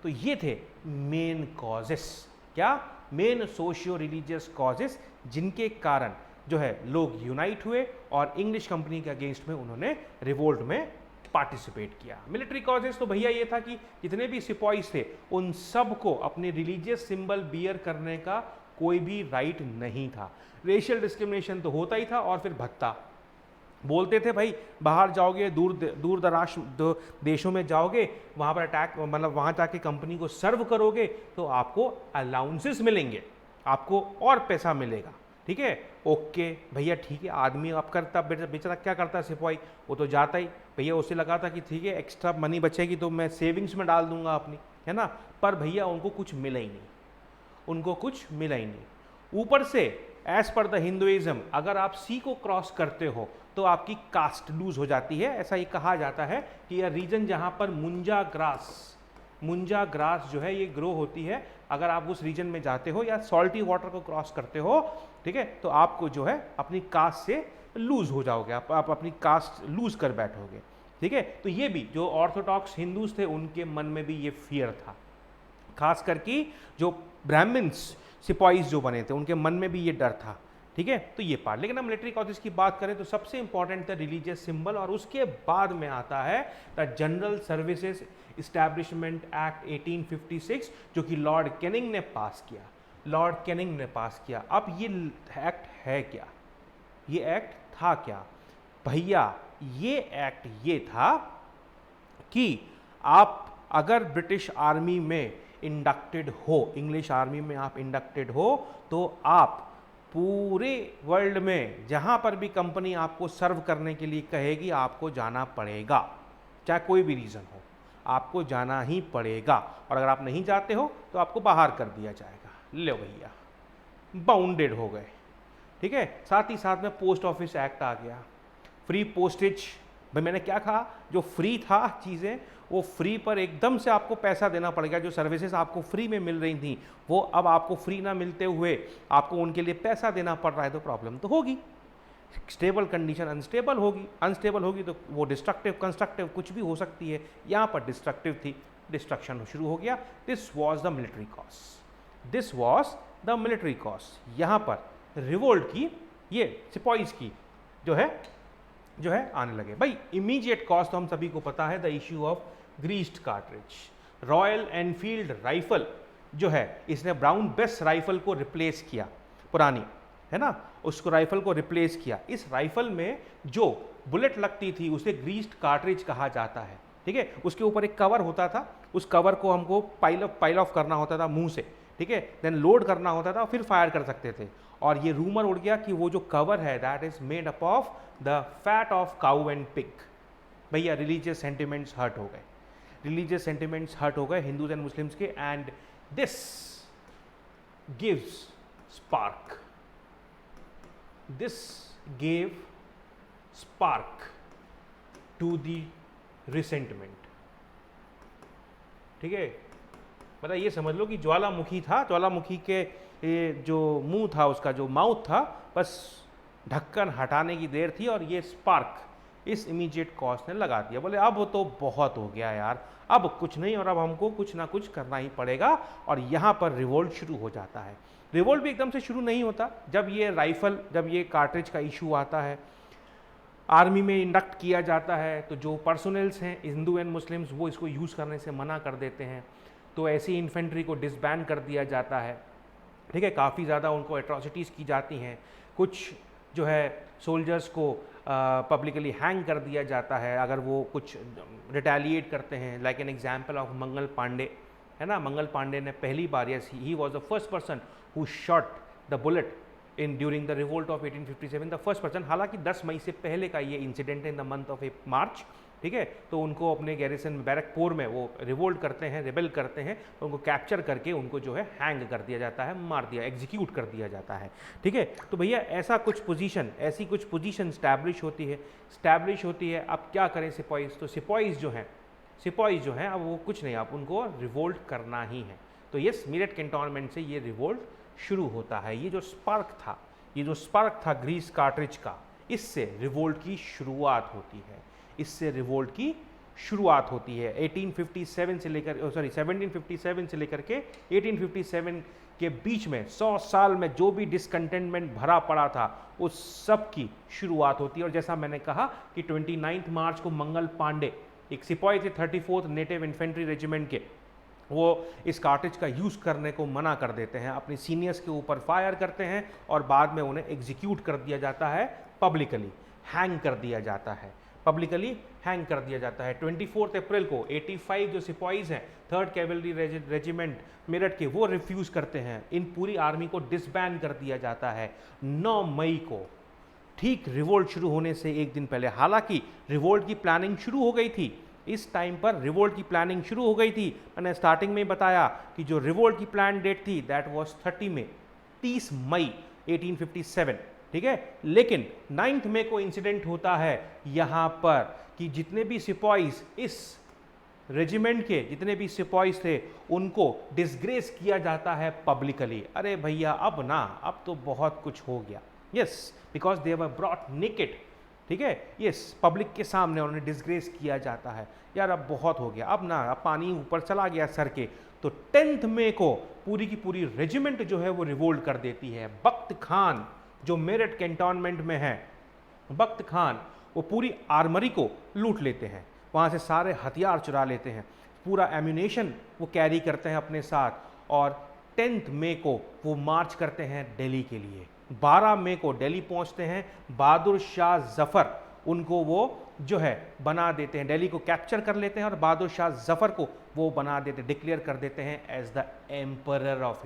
तो ये थे मेन कॉजेस। क्या? मेन सोशियो रिलीजियस कॉजेस, जिनके कारण जो है लोग यूनाइट हुए और इंग्लिश कंपनी के अगेंस्ट में उन्होंने रिवोल्ट में पार्टिसिपेट किया। मिलिट्री कॉजेस तो भैया ये था कि जितने भी सिपाहीज थे उन सब को अपने रिलीजियस सिंबल बियर करने का कोई भी राइट नहीं था। रेशियल डिस्क्रिमिनेशन तो होता ही था, और फिर भत्ता बोलते थे भाई बाहर जाओगे, दूर दराज देशों में जाओगे, वहाँ पर अटैक, मतलब वहाँ जाके कंपनी को सर्व करोगे तो आपको अलाउंसेस मिलेंगे, आपको और पैसा मिलेगा। ठीक है, ओके भैया ठीक है। आदमी अब करता, बेचारा क्या करता है सिपाही, वो तो जाता ही, भैया उसे लगा था कि ठीक है एक्स्ट्रा मनी बचेगी तो मैं सेविंग्स में डाल दूंगा अपनी, है ना। पर भैया उनको कुछ मिला ही नहीं, ऊपर से एज पर द हिंदुइज्म अगर आप सी को क्रॉस करते हो तो आपकी कास्ट लूज हो जाती है। ऐसा ही कहा जाता है कि यह रीजन जहां पर मुंजा ग्रास जो है ये ग्रो होती है, अगर आप उस रीजन में जाते हो या सॉल्टी वाटर को क्रॉस करते हो, ठीक है, तो आपको जो है अपनी कास्ट से लूज हो जाओगे, आप अपनी कास्ट लूज कर बैठोगे। ठीक है, तो ये भी जो ऑर्थोडॉक्स हिंदूज थे उनके मन में भी ये फियर था, खास करके जो ब्राह्मण्स सिपाहीज जो बने थे उनके मन में भी ये डर था। ठीक है, तो ये पार्ट। लेकिन हम मिलिट्री कॉजेस की बात करें तो सबसे इंपॉर्टेंट था रिलीजियस सिंबल, और उसके बाद में आता है the general services establishment act 1856 जो कि लॉर्ड कैनिंग ने पास किया। अब ये एक्ट है क्या, ये एक्ट था क्या भैया? ये एक्ट ये था कि आप अगर ब्रिटिश आर्मी में इंडक्टेड हो, इंग्लिश आर्मी में आप इंडक्टेड हो, तो आप पूरे वर्ल्ड में जहां पर भी कंपनी आपको सर्व करने के लिए कहेगी आपको जाना पड़ेगा, चाहे कोई भी रीज़न हो, आपको जाना ही पड़ेगा। और अगर आप नहीं जाते हो तो आपको बाहर कर दिया जाएगा। लो भैया, बाउंडेड हो गए। ठीक है, साथ ही साथ में पोस्ट ऑफिस एक्ट आ गया, फ्री पोस्टेज। भाई मैंने क्या कहा, जो फ्री था चीज़ें, वो फ्री पर एकदम से आपको पैसा देना पड़ेगा। जो सर्विसेज आपको फ्री में मिल रही थी वो अब आपको फ्री ना मिलते हुए आपको उनके लिए पैसा देना पड़ रहा है, तो प्रॉब्लम तो होगी। स्टेबल कंडीशन अनस्टेबल होगी तो वो डिस्ट्रक्टिव कंस्ट्रक्टिव कुछ भी हो सकती है। यहाँ पर डिस्ट्रक्टिव थी, डिस्ट्रक्शन शुरू हो गया। This was the military cause. यहाँ पर रिवोल्ट की, ये सिपाहीज की जो है आने लगे। भाई इमीडिएट कॉज तो हम सभी को पता है, the issue of greased cartridge. Royal Enfield rifle जो है, इसने ब्राउन बेस राइफल को रिप्लेस किया, पुरानी है ना, उसको राइफल को रिप्लेस किया। इस राइफल में जो बुलेट लगती थी उसे ग्रीस्ड कार्ट्रिज कहा जाता है। ठीक है, उसके ऊपर एक कवर होता था, उस कवर को हमको पाइल ऑफ करना होता था मुंह से, ठीक है, देन लोड करना होता था, फिर फायर कर सकते थे। और ये रूमर उड़ गया कि वो जो कवर है that is made up of the fat of cow and pig. भैया रिलीजियस सेंटिमेंट्स हर्ट हो गए हिंदूज एंड मुस्लिम्स के, and this gives spark to the resentment. ठीक है, मतलब ये समझ लो कि ज्वालामुखी था, ज्वालामुखी के ये जो मुंह था उसका, जो माउथ था, बस ढक्कन हटाने की देर थी और ये स्पार्क इस इमीडिएट कॉज ने लगा दिया। बोले अब तो बहुत हो गया यार, अब कुछ नहीं और अब हमको कुछ ना कुछ करना ही पड़ेगा। और यहाँ पर रिवोल्ट शुरू हो जाता है। रिवोल्ट भी एकदम से शुरू नहीं होता। जब ये राइफल, जब ये कार्ट्रिज का इशू आता है, आर्मी में इंडक्ट किया जाता है, तो जो पर्सोनल्स हैं हिंदू एंड मुस्लिम्स वो इसको यूज़ करने से मना कर देते हैं। तो ऐसी इन्फेंट्री को डिसबैंड कर दिया जाता है। ठीक है, काफ़ी ज़्यादा उनको एट्रॉसिटीज़ की जाती हैं। कुछ जो है सोल्जर्स को पब्लिकली हैंग कर दिया जाता है अगर वो कुछ रिटेलिएट करते हैं। Like an example of Mangal Pandey, है ना। मंगल पांडे ने पहली बार, yes, he was the first person who shot the bullet in during the revolt of 1857, the first person. हालांकि 10 मई से पहले का ये इंसिडेंट है, in the month of March. ठीक है, तो उनको अपने गैरिसन बैरकपुर में वो रिवोल्ट करते हैं, रिबेल करते हैं, तो उनको कैप्चर करके उनको जो है हैंग कर दिया जाता है, मार दिया, एग्जीक्यूट कर दिया जाता है। ठीक है, तो भैया ऐसा कुछ पोजीशन, ऐसी कुछ पोजीशन स्टैब्लिश होती है। अब क्या करें सिपाहीज? तो सिपाहीज जो हैं अब वो कुछ नहीं, आप उनको रिवोल्ट करना ही है। तो यस, मीरठ कैंटोनमेंट से ये रिवोल्ट शुरू होता है। ये जो स्पार्क था ग्रीस कार्ट्रिज का, इससे रिवोल्ट की शुरुआत होती है। 1757 से लेकर के 1857 के बीच में 100 साल में जो भी डिसकंटेनमेंट भरा पड़ा था उस सब की शुरुआत होती है। और जैसा मैंने कहा कि 29 मार्च को मंगल पांडे, एक सिपाही थे 34th नेटिव इन्फेंट्री रेजिमेंट के, वो इस कार्ट्रिज का यूज़ करने को मना कर देते हैं, अपने सीनियर्स के ऊपर फायर करते हैं और बाद में उन्हें एग्जीक्यूट कर दिया जाता है, पब्लिकली हैंग कर दिया जाता है। 24 अप्रैल को 85 जो सिपाहीज हैं 3rd कैवेलरी रेजिमेंट मेरठ के, वो रिफ्यूज़ करते हैं। इन पूरी आर्मी को डिसबैंड कर दिया जाता है 9 मई को, ठीक रिवोल्ट शुरू होने से एक दिन पहले। हालांकि रिवोल्ट की प्लानिंग शुरू हो गई थी, इस टाइम पर रिवोल्ट की प्लानिंग शुरू हो गई थी। मैंने स्टार्टिंग में बताया कि जो रिवोल्ट की प्लान डेट थी दैट वाज 30 मई 1857। ठीक है, लेकिन 9 मई को इंसिडेंट होता है यहाँ पर कि जितने भी सिपाहीज इस रेजिमेंट के, जितने भी सिपाहीज थे, उनको डिसग्रेस किया जाता है पब्लिकली। अरे भैया अब तो बहुत कुछ हो गया। Yes, because they were brought naked. ठीक है, यस, पब्लिक के सामने उन्हें डिसग्रेस किया जाता है। यार अब बहुत हो गया, अब पानी ऊपर चला गया सर के। तो 10 मई को पूरी की पूरी रेजिमेंट जो है वो रिवोल्ट कर देती है। बख्त खान जो मेरठ कैंटोनमेंट में है, बख्त खान वो पूरी आर्मरी को लूट लेते हैं, वहाँ से सारे हथियार चुरा लेते हैं, पूरा एम्यूनेशन वो कैरी करते हैं अपने साथ। और 10 मई को वो मार्च करते हैं दिल्ली के लिए। 12 मई को दिल्ली पहुंचते हैं। बहादुर शाह जफर उनको वो जो है बना देते हैं, दिल्ली को कैप्चर कर लेते हैं और बहादुर शाह जफर को वो बना देते, डिक्लेयर कर देते हैं as the emperor of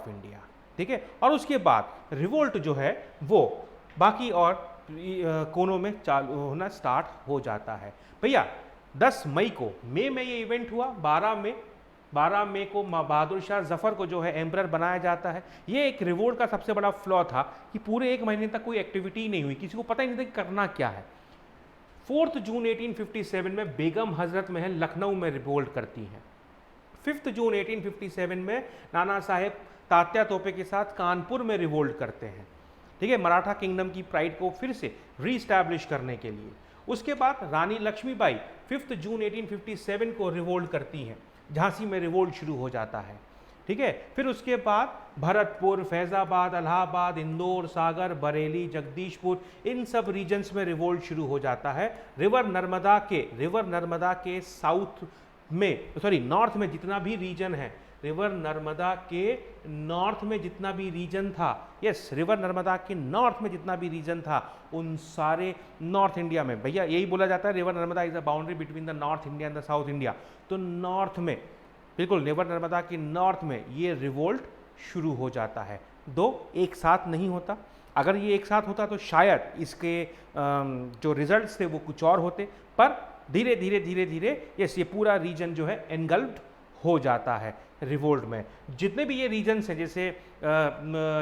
India. ठीक है, और उसके बाद रिवोल्ट जो है वो बाकी और कोनों में चालू होना स्टार्ट हो जाता है। भैया 10 मई को, मई में ये इवेंट हुआ, 12 मई को बहादुर शाह जफर को जो है एम्परर बनाया जाता है। ये एक रिवोल्ट का सबसे बड़ा फ्लॉ था कि पूरे 1 महीने तक कोई एक्टिविटी नहीं हुई, किसी को पता ही नहीं था कि करना क्या है। 4 जून 1857 में बेगम हजरत महल लखनऊ में रिवोल्ट करती हैं। 5 जून 1857 में नाना साहेब तात्या तोपे के साथ कानपुर में रिवोल्ट करते हैं। ठीक है, मराठा किंगडम की प्राइड को फिर से रीस्टैब्लिश करने के लिए। उसके बाद रानी लक्ष्मीबाई 5 जून 1857 को रिवोल्ट करती हैं, झांसी में रिवोल्ट शुरू हो जाता है। ठीक है, फिर उसके बाद भरतपुर, फैजाबाद, इलाहाबाद, इंदौर, सागर, बरेली, जगदीशपुर, इन सब रीजन्स में रिवोल्ट शुरू हो जाता है। रिवर नर्मदा के साउथ में, नॉर्थ में जितना भी रीजन है, रिवर नर्मदा के नॉर्थ में जितना भी रीजन था, यस, रिवर नर्मदा के नॉर्थ में जितना भी रीजन था, उन सारे नॉर्थ इंडिया में, भैया यही बोला जाता है river Narmada is the boundary between the north India and the south India. तो नॉर्थ में, बिल्कुल रिवर नर्मदा के नॉर्थ में ये रिवोल्ट शुरू हो जाता है। दो एक साथ नहीं होता, अगर ये एक साथ होता तो शायद इसके जो रिजल्ट्स थे वो कुछ और होते, पर धीरे धीरे यस, ये पूरा रीजन जो है एनगल्फ्ड हो जाता है रिवोल्ट में। जितने भी ये रीजन्स हैं, जैसे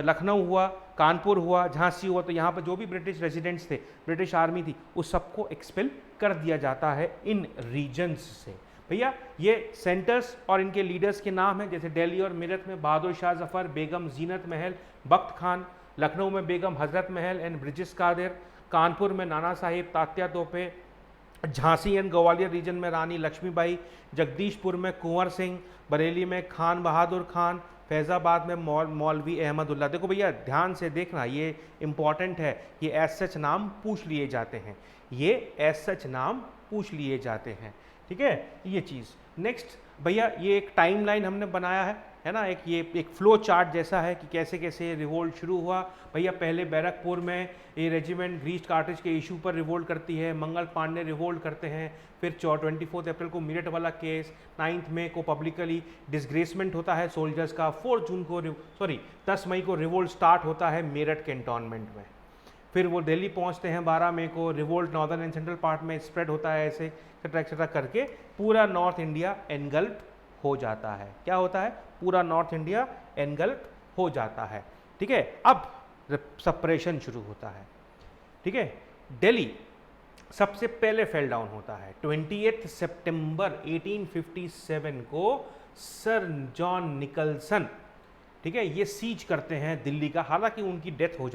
लखनऊ हुआ, कानपुर हुआ, झांसी हुआ, तो यहाँ पर जो भी ब्रिटिश रेजिडेंट्स थे, ब्रिटिश आर्मी थी, उस सबको एक्सपेल कर दिया जाता है इन रीजन्स से। भैया ये सेंटर्स और इनके लीडर्स के नाम हैं, जैसे दिल्ली और मेरठ में बहादुर शाह जफर, बेगम जीनत महल, बख्त खान, लखनऊ में बेगम हजरत महल एंड ब्रिजेश कादिर, कानपुर में नाना साहिब, तात्या तोपे, झांसी एंड ग्वालियर रीजन में रानी लक्ष्मीबाई, जगदीशपुर में कुंवर सिंह, बरेली में खान बहादुर खान, फैज़ाबाद में मौलवी अहमदुल्ला। देखो भैया ध्यान से देखना, ये इंपॉर्टेंट है, ये एज सच नाम पूछ लिए जाते हैं, ये एज सच नाम पूछ लिए जाते हैं, ठीक है ये चीज़। नेक्स्ट भैया ये एक टाइमलाइन हमने बनाया है ना, एक फ्लो चार्ट जैसा है कि कैसे कैसे रिवोल्ट शुरू हुआ। भैया पहले बैरकपुर में ये रेजिमेंट ग्रीस्ट कार्टेज के इशू पर रिवोल्ट करती है, मंगल पांडे रिवोल्ट करते हैं, फिर 24 अप्रैल को मेरठ वाला केस, 9 मई को पब्लिकली डिसग्रेसमेंट होता है सोल्जर्स का, 10 मई को रिवोल्ट स्टार्ट होता है मेरठ कैंटोनमेंट में, फिर वो दिल्ली पहुंचते हैं 12 मई को, revolt northern and central part में स्प्रेड होता है, ऐसे एक्सेट्रा करके पूरा नॉर्थ इंडिया एनगल्फ हो जाता है। क्या होता है? पूरा नॉर्थ इंडिया एनगल्फ हो जाता है, ठीक है। अब सप्रेशन शुरू होता है, ठीक है। दिल्ली सबसे पहले फेल डाउन होता है 28 सितंबर 1857 को सर जॉन निकलसन, ठीक है, ये सीज करते हैं दिल्ली का। हालांकि उनकी डेथ हो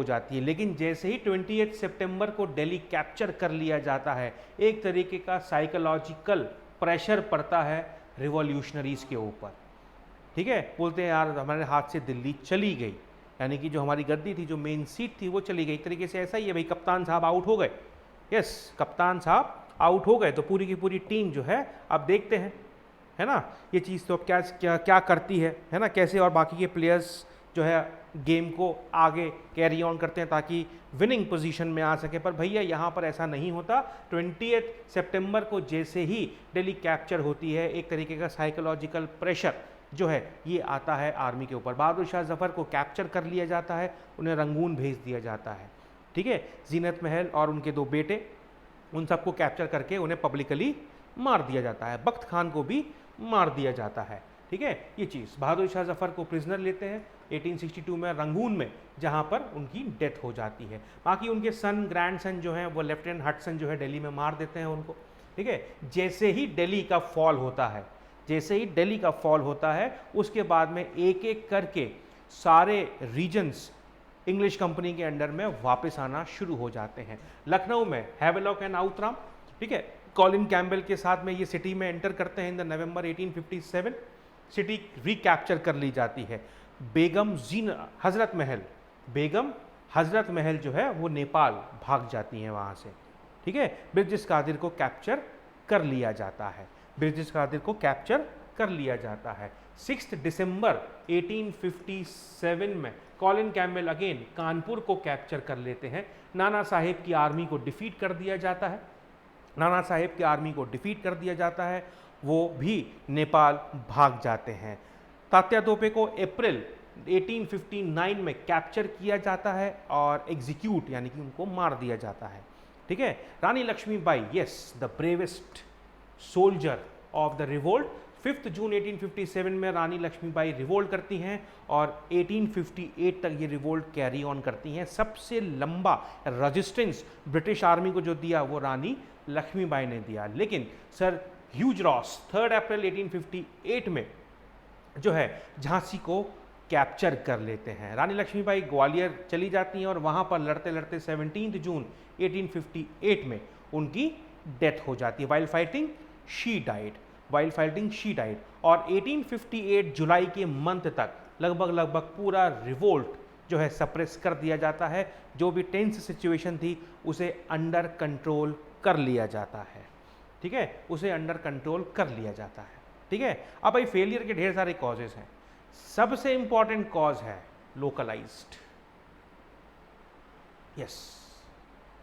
जाती है, लेकिन जैसे ही 28 सितंबर को दिल्ली कैप्चर कर लिया जाता है, एक तरीके का साइकोलॉजिकल प्रेशर पड़ता है रिवॉल्यूशनरीज के ऊपर, ठीक है। बोलते हैं यार हमारे हाथ से दिल्ली चली गई, यानी कि जो हमारी गद्दी थी, जो मेन सीट थी, वो चली गई। एक तरीके से ऐसा ही है भाई, कप्तान साहब आउट हो गए, यस कप्तान साहब आउट हो गए, तो पूरी की पूरी टीम जो है अब देखते हैं, है ना, ये चीज़ तो अब क्या क्या क्या करती है ना, कैसे और बाकी के प्लेयर्स जो है गेम को आगे कैरी ऑन करते हैं ताकि विनिंग पोजीशन में आ सके। पर भैया यहाँ पर ऐसा नहीं होता। 28 सितंबर को जैसे ही दिल्ली कैप्चर होती है, एक तरीके का साइकोलॉजिकल प्रेशर जो है ये आता है आर्मी के ऊपर। बहादुर शाह जफर को कैप्चर कर लिया जाता है, उन्हें रंगून भेज दिया जाता है, ठीक है। जीनत महल और उनके 2 बेटे, उन सबको कैप्चर करके उन्हें पब्लिकली मार दिया जाता है। बख्त खान को भी मार दिया जाता है, ठीक है ये चीज़। बहादुर शाह जफर को प्रिजनर लेते हैं 1862 में रंगून में, जहां पर उनकी डेथ हो जाती है। बाकी उनके सन ग्रैंडसन जो हैं वो लेफ्टिनेंट हडसन जो है दिल्ली में मार देते हैं उनको, ठीक है। जैसे ही दिल्ली का फॉल होता है, उसके बाद में एक एक करके सारे रीजन्स इंग्लिश कंपनी के अंडर में वापस आना शुरू हो जाते हैं। लखनऊ में हैवेलॉक एंड आउटराम, ठीक है, कॉलिन कैम्बेल के साथ में ये सिटी में एंटर करते हैं in the November 1857। City recapture कर ली जाती है। बेगम हजरत महल जो है वो नेपाल भाग जाती हैं वहाँ से, ठीक है। ब्रिजेश कादिर को कैप्चर कर लिया जाता है। 6 दिसंबर 1857 में कॉलिन कैम्बेल अगेन कानपुर को कैप्चर कर लेते हैं। नाना साहेब की आर्मी को डिफीट कर दिया जाता है, वो भी नेपाल भाग जाते हैं। तात्या तोपे को अप्रैल 1859 में कैप्चर किया जाता है और एग्जीक्यूट यानी कि उनको मार दिया जाता है, ठीक है। Rani Lakshmibai, yes the bravest soldier of the revolt, 5 जून 1857 में रानी लक्ष्मीबाई रिवोल्ट करती हैं और 1858 तक ये रिवोल्ट कैरी ऑन करती हैं। सबसे लंबा रेजिस्टेंस ब्रिटिश आर्मी को जो दिया वो रानी लक्ष्मीबाई ने दिया। लेकिन सर ह्यूज रॉस 3 अप्रैल 1858 में जो है झांसी को कैप्चर कर लेते हैं। रानी लक्ष्मीबाई ग्वालियर चली जाती हैं और वहाँ पर लड़ते लड़ते 17 जून 1858 में उनकी डेथ हो जाती है। वाइल फाइटिंग शी डाइड और 1858 जुलाई के मंथ तक लगभग पूरा रिवोल्ट जो है सप्रेस कर दिया जाता है। जो भी टेंस सिचुएशन थी उसे अंडर कंट्रोल कर लिया जाता है, ठीक है, ठीक है। अब भाई फेलियर के ढेर सारे कॉजेज हैं। सबसे इंपॉर्टेंट कॉज है लोकलाइज्ड, यस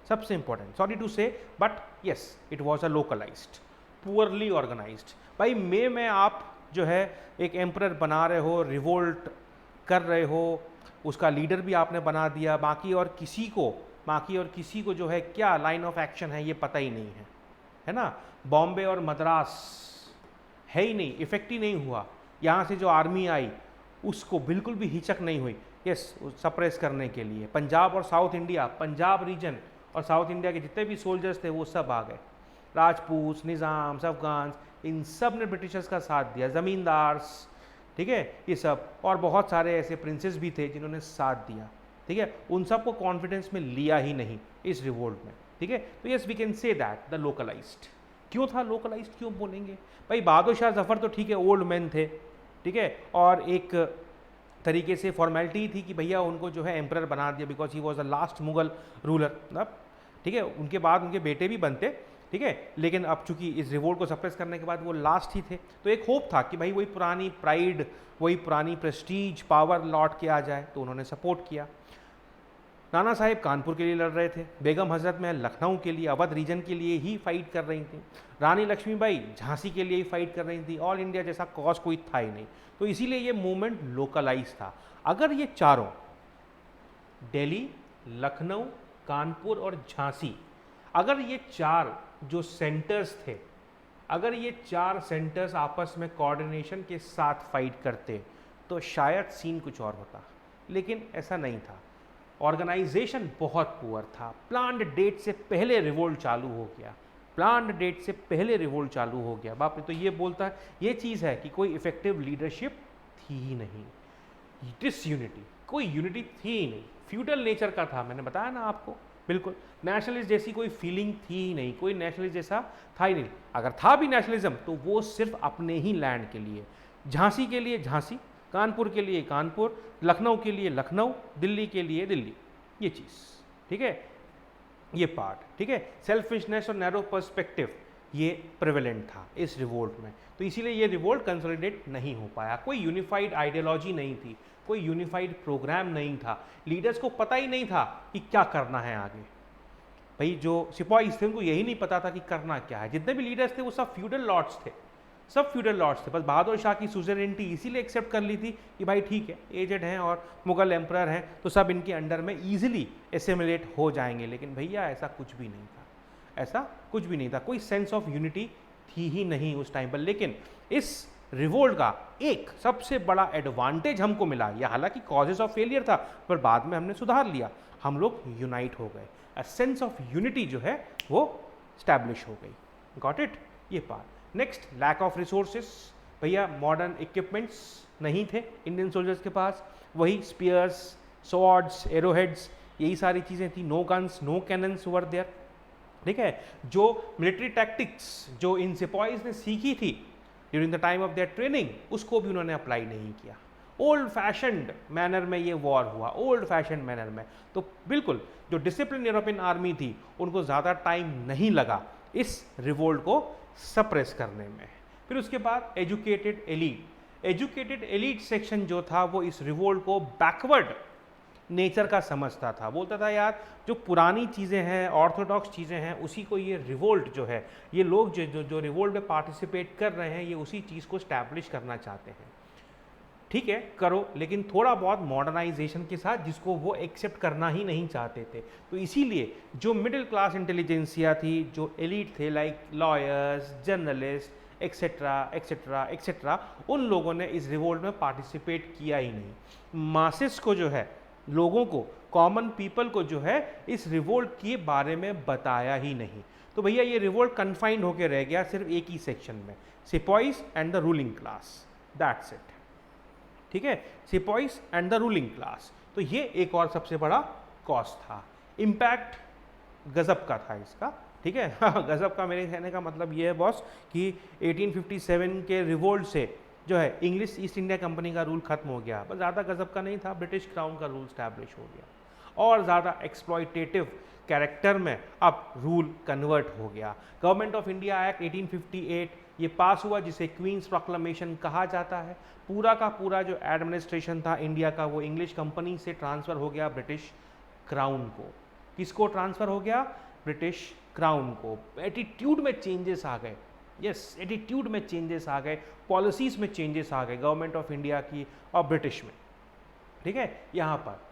सबसे important, sorry to say but yes it was a localised, poorly organised. भाई मई में आप जो है एक एम्परर बना रहे हो, रिवोल्ट कर रहे हो, उसका लीडर भी आपने बना दिया, बाकी और किसी को जो है क्या लाइन ऑफ एक्शन है ये पता ही नहीं है ना। बॉम्बे और मद्रास है ही नहीं, इफेक्ट ही नहीं हुआ। यहाँ से जो आर्मी आई उसको बिल्कुल भी हिचक नहीं हुई यस सप्रेस करने के लिए। पंजाब और साउथ इंडिया, पंजाब रीजन और साउथ इंडिया के जितने भी सोल्जर्स थे वो सब आ गए, राजपूत, निज़ाम्स, अफगान्स, इन सब ने ब्रिटिशर्स का साथ दिया, ज़मींदार्स, ठीक है, ये सब, और बहुत सारे ऐसे प्रिंसेस भी थे जिन्होंने साथ दिया, ठीक है, उन सबको कॉन्फिडेंस में लिया ही नहीं इस रिवोल्ट में, ठीक है। तो yes we can say that the localised. क्यों था लोकलाइज्ड, क्यों बोलेंगे भाई? बहादुर शाह जफर तो ठीक है ओल्ड मैन थे, ठीक है, और एक तरीके से फॉर्मेलिटी थी कि भैया उनको जो है एम्परर बना दिया because he was the last Mughal ruler, ठीक है, उनके बाद उनके बेटे भी बनते, ठीक है, लेकिन अब चूंकि इस रिवोल्ट को सप्रेस करने के बाद वो लास्ट ही थे, तो एक होप था कि भाई वही पुरानी प्राइड, वही पुरानी प्रेस्टीज, पावर लौट के आ जाए, तो उन्होंने सपोर्ट किया। नाना साहेब कानपुर के लिए लड़ रहे थे, बेगम हजरत महल लखनऊ के लिए, अवध रीजन के लिए ही फाइट कर रही थी, रानी लक्ष्मीबाई झांसी के लिए ही फाइट कर रही थी, ऑल इंडिया जैसा कॉज कोई था ही नहीं, तो इसीलिए ये मूवमेंट लोकलाइज था। अगर ये चारों दिल्ली, लखनऊ, कानपुर और झांसी, अगर ये चार जो सेंटर्स थे, अगर ये चार सेंटर्स आपस में कोऑर्डिनेशन के साथ फाइट करते तो शायद सीन कुछ और होता, लेकिन ऐसा नहीं था। ऑर्गेनाइजेशन बहुत पुअर था, प्लान्ड डेट से पहले रिवोल्ट चालू हो गया, प्लान्ड डेट से पहले रिवोल्ट चालू हो गया। बाप रे, तो ये बोलता है, ये चीज़ है कि कोई इफेक्टिव लीडरशिप थी ही नहीं, डिसयूनिटी, कोई यूनिटी थी ही नहीं, फ्यूडल नेचर का था, मैंने बताया ना आपको, बिल्कुल नेशनलिस्ट जैसी कोई फीलिंग थी ही नहीं, कोई नेशनलिस्ट जैसा था ही नहीं, अगर था भी नेशनलिज्म तो वो सिर्फ अपने ही लैंड के लिए, झांसी के लिए झांसी, कानपुर के लिए कानपुर, लखनऊ के लिए लखनऊ, दिल्ली के लिए दिल्ली, ये चीज़, ठीक है, ये पार्ट, ठीक है, सेल्फिशनेस और नैरो पर्सपेक्टिव ये प्रेवेलेंट था इस रिवोल्ट में, तो इसीलिए ये रिवोल्ट कंसोलिडेट नहीं हो पाया, कोई यूनिफाइड आइडियोलॉजी नहीं थी, कोई यूनिफाइड प्रोग्राम नहीं था, लीडर्स को पता ही नहीं था कि क्या करना है आगे। भाई जो सिपाही थे उनको यही नहीं पता था कि करना क्या है, जितने भी लीडर्स थे वो सब फ्यूडल लॉर्ड्स थे, सब फ्यूडल लॉर्ड्स थे, बस बहादुर शाह की सुजरेनिटी इसीलिए एक्सेप्ट कर ली थी कि भाई ठीक है एजेड हैं और मुगल एम्परर हैं तो सब इनके अंडर में ईजिली एसिमिलेट हो जाएंगे, लेकिन भैया ऐसा कुछ भी नहीं था, ऐसा कुछ भी नहीं था, कोई सेंस ऑफ यूनिटी थी ही नहीं उस टाइम पर। लेकिन इस रिवोल्ट का एक सबसे बड़ा एडवांटेज हमको मिला, यह हालांकि कॉजेज ऑफ फेलियर था पर बाद में हमने सुधार लिया, हम लोग यूनाइट हो गए, अ सेंस ऑफ यूनिटी जो है वो स्टैब्लिश हो गई, गॉट इट, ये part. Next, lack of resources, भैया मॉडर्न इक्विपमेंट्स नहीं थे इंडियन सोल्जर्स के पास, वही स्पीयर्स, स्वॉर्ड्स, एरोहेड्स, यही सारी चीज़ें थी, no guns, no cannons were there, ठीक है, जो मिलिट्री टैक्टिक्स जो इन सिपाहीज ने सीखी थी during the time of their training, उसको भी उन्होंने अप्लाई नहीं किया, ओल्ड फैशन्ड मैनर में ये वॉर हुआ, ओल्ड फैशन मैनर में, तो बिल्कुल जो डिसिप्लिन यूरोपियन आर्मी थी उनको ज़्यादा टाइम नहीं लगा इस रिवोल्ट को सप्रेस करने में। फिर उसके बाद एजुकेटेड एलीट सेक्शन जो था वो इस रिवोल्ट को बैकवर्ड नेचर का समझता था, बोलता था यार जो पुरानी चीज़ें हैं, ऑर्थोडॉक्स चीज़ें हैं, उसी को ये रिवोल्ट जो है, ये लोग जो रिवोल्ट में पार्टिसिपेट कर रहे हैं ये उसी चीज़ को स्टैब्लिश करना चाहते हैं, ठीक है करो, लेकिन थोड़ा बहुत मॉडर्नाइजेशन के साथ, जिसको वो एक्सेप्ट करना ही नहीं चाहते थे। तो इसीलिए जो मिडिल क्लास इंटेलिजेंसिया थी, जो एलिट थे like lawyers, journalist etcetera etcetera etcetera, उन लोगों ने इस रिवोल्ट में पार्टिसिपेट किया ही नहीं। मासेस को जो है, लोगों को, कॉमन पीपल को जो है इस रिवोल्ट के बारे में बताया ही नहीं। तो भैया ये रिवोल्ट कन्फाइंड होकर रह गया सिर्फ एक ही सेक्शन में, sipahis and the ruling class, that's it, ठीक है, sipahis and the ruling class. तो ये एक और सबसे बड़ा कॉस्ट था। इम्पैक्ट गजब का था इसका, ठीक है गजब का मेरे कहने का मतलब ये है बॉस कि 1857 के रिवोल्ट से जो है इंग्लिश ईस्ट इंडिया कंपनी का रूल खत्म हो गया, बस ज़्यादा गजब का नहीं था, ब्रिटिश क्राउन का रूल स्टैब्लिश हो गया और ज़्यादा एक्सप्लॉयटेटिव कैरेक्टर में अब रूल कन्वर्ट हो गया। गवर्नमेंट ऑफ इंडिया एक्ट 1858 ये पास हुआ, जिसे क्वींस प्रोक्लेमेशन कहा जाता है। पूरा का पूरा जो एडमिनिस्ट्रेशन था इंडिया का वो इंग्लिश कंपनी से ट्रांसफ़र हो गया ब्रिटिश क्राउन को। किसको ट्रांसफ़र हो गया? ब्रिटिश क्राउन को। एटीट्यूड में चेंजेस आ गए, यस एटीट्यूड में चेंजेस आ गए, पॉलिसीज़ में चेंजेस आ गए गवर्नमेंट ऑफ इंडिया की और ब्रिटिश में, ठीक है। यहाँ पर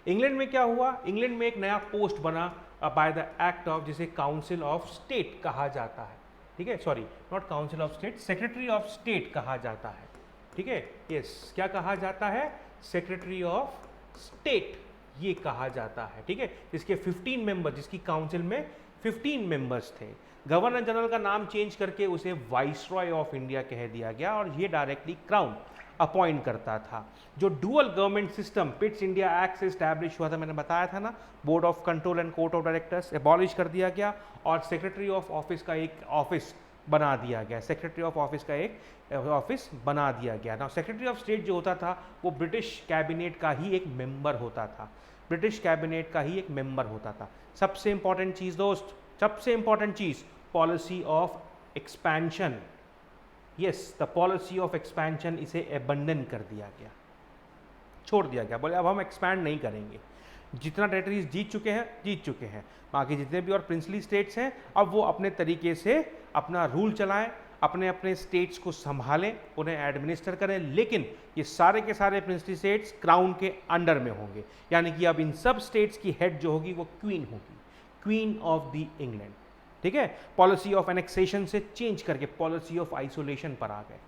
इंग्लैंड में क्या हुआ? इंग्लैंड में एक नया पोस्ट बना बाय द एक्ट ऑफ, जिसे काउंसिल ऑफ स्टेट कहा जाता है, ठीक है, sorry not council of state, secretary of state कहा जाता है, ठीक है, यस क्या कहा जाता है? सेक्रेटरी ऑफ स्टेट ये कहा जाता है, ठीक है, जिसके 15 मेंबर, जिसकी काउंसिल में 15 मेंबर्स थे। गवर्नर जनरल का नाम चेंज करके उसे वाइसरॉय ऑफ इंडिया कह दिया गया और ये डायरेक्टली क्राउन अपॉइंट करता था। जो dual government system Pitt's India act से स्टैब्लिश हुआ था, मैंने बताया था ना, board of control and court of directors abolish कर दिया गया और सेक्रेटरी ऑफ ऑफिस का एक ऑफिस बना दिया गया, सेक्रेटरी ऑफ ऑफिस का एक ऑफिस बना दिया गया। ना सेक्रेटरी ऑफ स्टेट जो होता था वो ब्रिटिश कैबिनेट का ही एक मेंबर होता था, ब्रिटिश कैबिनेट का ही एक मेंबर होता था। सबसे इंपॉर्टेंट चीज़ दोस्त, सबसे important cheese, policy of expansion, yes the policy of expansion, इसे एबंडन कर दिया गया, छोड़ दिया गया। बोले अब हम एक्सपैंड नहीं करेंगे, जितना टेरिटरीज जीत चुके हैं, बाकी जितने भी और प्रिंसली स्टेट्स हैं अब वो अपने तरीके से अपना रूल चलाएं, अपने अपने स्टेट्स को संभालें, उन्हें एडमिनिस्टर करें, लेकिन ये सारे के सारे प्रिंसली स्टेट्स क्राउन के अंडर में होंगे। यानी कि अब इन सब स्टेट्स की हेड जो होगी वो क्वीन होगी, क्वीन ऑफ द इंग्लैंड। ठीक है, पॉलिसी ऑफ एनेक्सेशन से चेंज करके पॉलिसी ऑफ आइसोलेशन पर आ गए,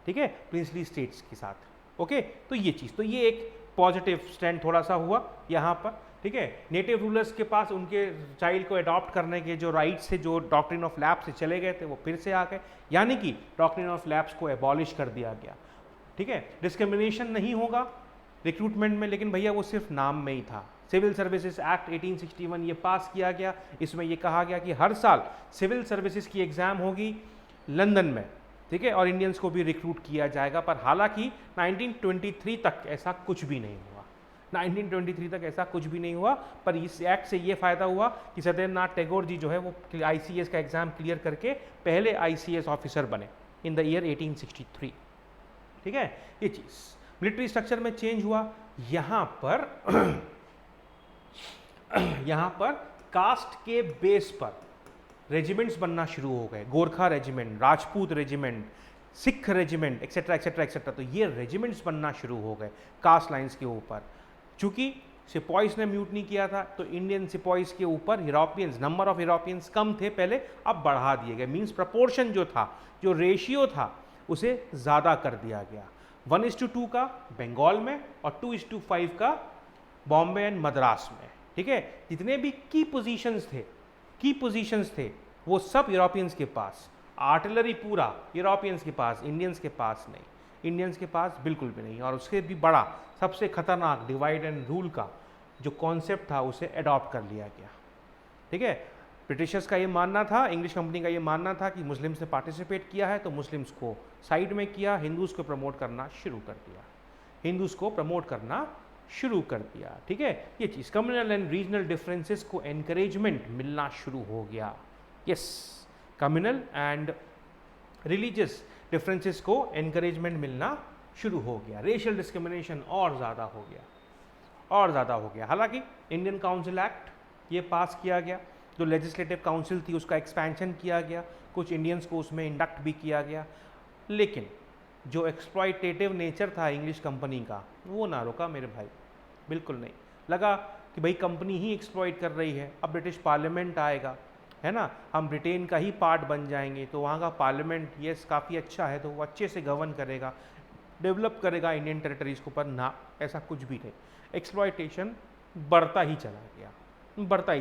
ठीक है, प्रिंसली स्टेट्स के साथ। ओके, तो ये चीज़, तो ये एक पॉजिटिव स्टैंड थोड़ा सा हुआ यहाँ पर। ठीक है, नेटिव रूलर्स के पास उनके चाइल्ड को अडॉप्ट करने के जो राइट्स थे, जो डॉक्ट्रिन ऑफ लैप्स से चले गए थे, वो फिर से आ गए, यानी कि डॉक्ट्रिन ऑफ लैप्स को एबॉलिश कर दिया गया। ठीक है, डिस्क्रिमिनेशन नहीं होगा रिक्रूटमेंट में, लेकिन भैया वो सिर्फ नाम में ही था। सिविल सर्विसेज एक्ट 1861 ये पास किया गया, इसमें ये कहा गया कि हर साल सिविल सर्विसेज की एग्ज़ाम होगी लंदन में, ठीक है, और इंडियंस को भी रिक्रूट किया जाएगा। पर हालांकि 1923 तक ऐसा कुछ भी नहीं हुआ, 1923 तक ऐसा कुछ भी नहीं हुआ। पर इस एक्ट से ये फ़ायदा हुआ कि सत्येंद्रनाथ टैगोर जी जो है वो ICS का एग्ज़ाम क्लियर करके पहले ICS ऑफिसर बने इन द ईयर 1863। ठीक है, ये चीज़ मिलिट्री स्ट्रक्चर में चेंज हुआ। यहाँ पर कास्ट के बेस पर रेजिमेंट्स बनना शुरू हो गए, Gorkha regiment, Rajput regiment, Sikh regiment, etcetera etcetera etcetera. तो ये रेजिमेंट्स बनना शुरू हो गए कास्ट लाइंस के ऊपर। चूंकि सिपॉइस ने म्यूटनी किया था तो इंडियन सिपॉइस के ऊपर यूरोपियंस, नंबर ऑफ यूरोपियंस कम थे पहले, अब बढ़ा दिए गए। मींस प्रपोर्शन जो था, जो रेशियो था, उसे ज़्यादा कर दिया गया। 1:2 का बंगाल में और 2:5 का बॉम्बे एंड मद्रास में। ठीक है, जितने भी की पोजीशंस थे वो सब यूरोपियंस के पास, आर्टिलरी पूरा यूरोपियंस के पास, इंडियंस के पास नहीं, इंडियंस के पास बिल्कुल भी नहीं। और उसके भी बड़ा, सबसे खतरनाक डिवाइड एंड रूल का जो कॉन्सेप्ट था उसे अडॉप्ट कर लिया गया। ठीक है, ब्रिटिशर्स का ये मानना था, इंग्लिश कंपनी का ये मानना था कि मुस्लिम्स ने पार्टिसिपेट किया है तो मुस्लिम्स को साइड में किया, हिंदूज़ को प्रमोट करना शुरू कर दिया, हिंदूज़ को प्रमोट करना शुरू कर दिया। ठीक है, ये चीज़ कम्युनल एंड रीजनल डिफरेंसेस को एनकरेजमेंट मिलना शुरू हो गया। Yes, communal and religious differences को एनकरेजमेंट मिलना शुरू हो गया। रेशियल डिस्क्रिमिनेशन और ज़्यादा हो गया, हालांकि इंडियन काउंसिल एक्ट ये पास किया गया, जो लेजिस्लेटिव काउंसिल थी उसका एक्सपेंशन किया गया, कुछ इंडियंस को उसमें इंडक्ट भी किया गया, लेकिन जो एक्सप्लॉयटेटिव नेचर था इंग्लिश कंपनी का वो ना रुका मेरे भाई, बिल्कुल नहीं। लगा कि भाई कंपनी ही एक्सप्लॉइट कर रही है, अब ब्रिटिश पार्लियामेंट आएगा, है ना, हम ब्रिटेन का ही पार्ट बन जाएंगे, तो वहाँ का पार्लियामेंट यस काफ़ी अच्छा है तो वो अच्छे से गवर्न करेगा, डेवलप करेगा इंडियन टेरिटरीज़ को। पर ना, ऐसा कुछ भी नहीं, एक्सप्लॉयटेशन बढ़ता ही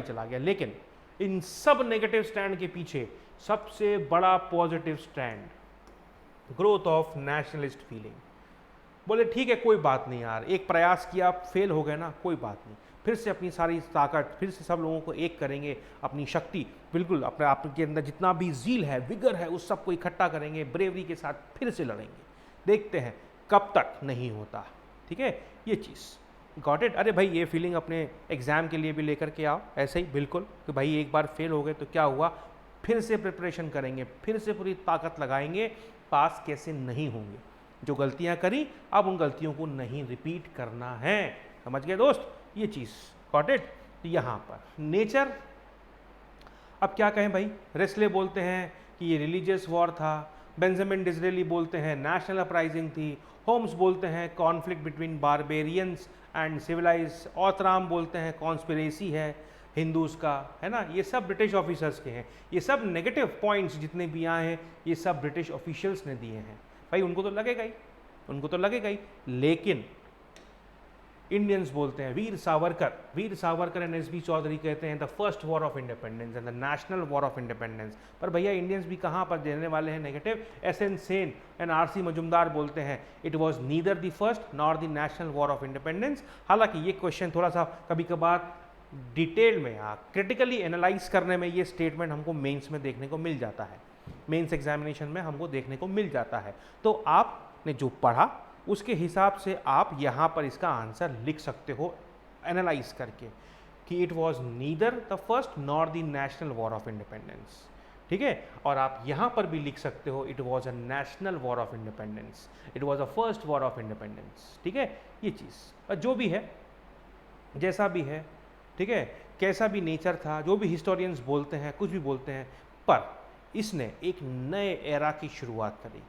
चला गया। लेकिन इन सब नेगेटिव स्टैंड के पीछे सबसे बड़ा positive stand, growth of nationalist feeling. बोले ठीक है, कोई बात नहीं यार, एक प्रयास किया, फेल हो गए ना, कोई बात नहीं, फिर से अपनी सारी ताकत, फिर से सब लोगों को एक करेंगे, अपनी शक्ति, बिल्कुल अपने आप के अंदर जितना भी ज़ील है, विगर है, उस सबको इकट्ठा करेंगे, ब्रेवरी के साथ फिर से लड़ेंगे, देखते हैं कब तक नहीं होता। ठीक है, ये चीज़ गॉट इट। अरे भाई ये फीलिंग अपने एग्ज़ाम के लिए भी लेकर के आओ, ऐसे ही बिल्कुल कि भाई एक बार फेल हो गए तो क्या हुआ, फिर से प्रिपरेशन करेंगे, फिर से पूरी ताकत लगाएंगे, पास कैसे नहीं होंगे। जो गलतियां करी अब उन गलतियों को नहीं रिपीट करना है, समझ गए दोस्त, ये चीज़ गॉट इट। यहाँ पर नेचर, अब क्या कहें भाई, रेस्ले बोलते हैं कि ये रिलीजियस वॉर था, बेंजामिन डिज़रेली बोलते हैं नेशनल अपराइजिंग थी, होम्स बोलते हैं conflict between barbarians and civilise, Outram बोलते हैं कॉन्स्पिरेसी है हिंदूज़ का, है ना। ये सब ब्रिटिश ऑफिसर्स के हैं, ये सब नेगेटिव पॉइंट्स जितने भी आए हैं ये सब ब्रिटिश ऑफिशियल्स ने दिए हैं। भाई उनको तो लगेगा ही, लेकिन इंडियंस बोलते हैं Veer Savarkar, Veer Savarkar and S B Chaudhary कहते हैं the first war of independence and the national war of independence. पर भैया इंडियंस भी कहाँ पर देने वाले हैं negative. S N Sen and R C Majumdar बोलते हैं it was neither the first nor the national war of independence. हालांकि ये क्वेश्चन थोड़ा सा कभी कभार डिटेल में क्रिटिकली एनालाइज करने में ये स्टेटमेंट हमको मेंस में देखने को मिल जाता है, मेंस एग्जामिनेशन में हमको देखने को मिल जाता है। तो आपने जो पढ़ा उसके हिसाब से आप यहाँ पर इसका आंसर लिख सकते हो एनालाइज करके कि it was neither the first nor the national war of independence, ठीक है। और आप यहाँ पर भी लिख सकते हो it was a national war of independence, it was a first war of independence, ठीक है। ये चीज़ जो भी है, जैसा भी है, ठीक है, कैसा भी नेचर था, जो भी हिस्टोरियंस बोलते हैं, कुछ भी बोलते हैं, पर इसने एक नए एरा की शुरुआत करी।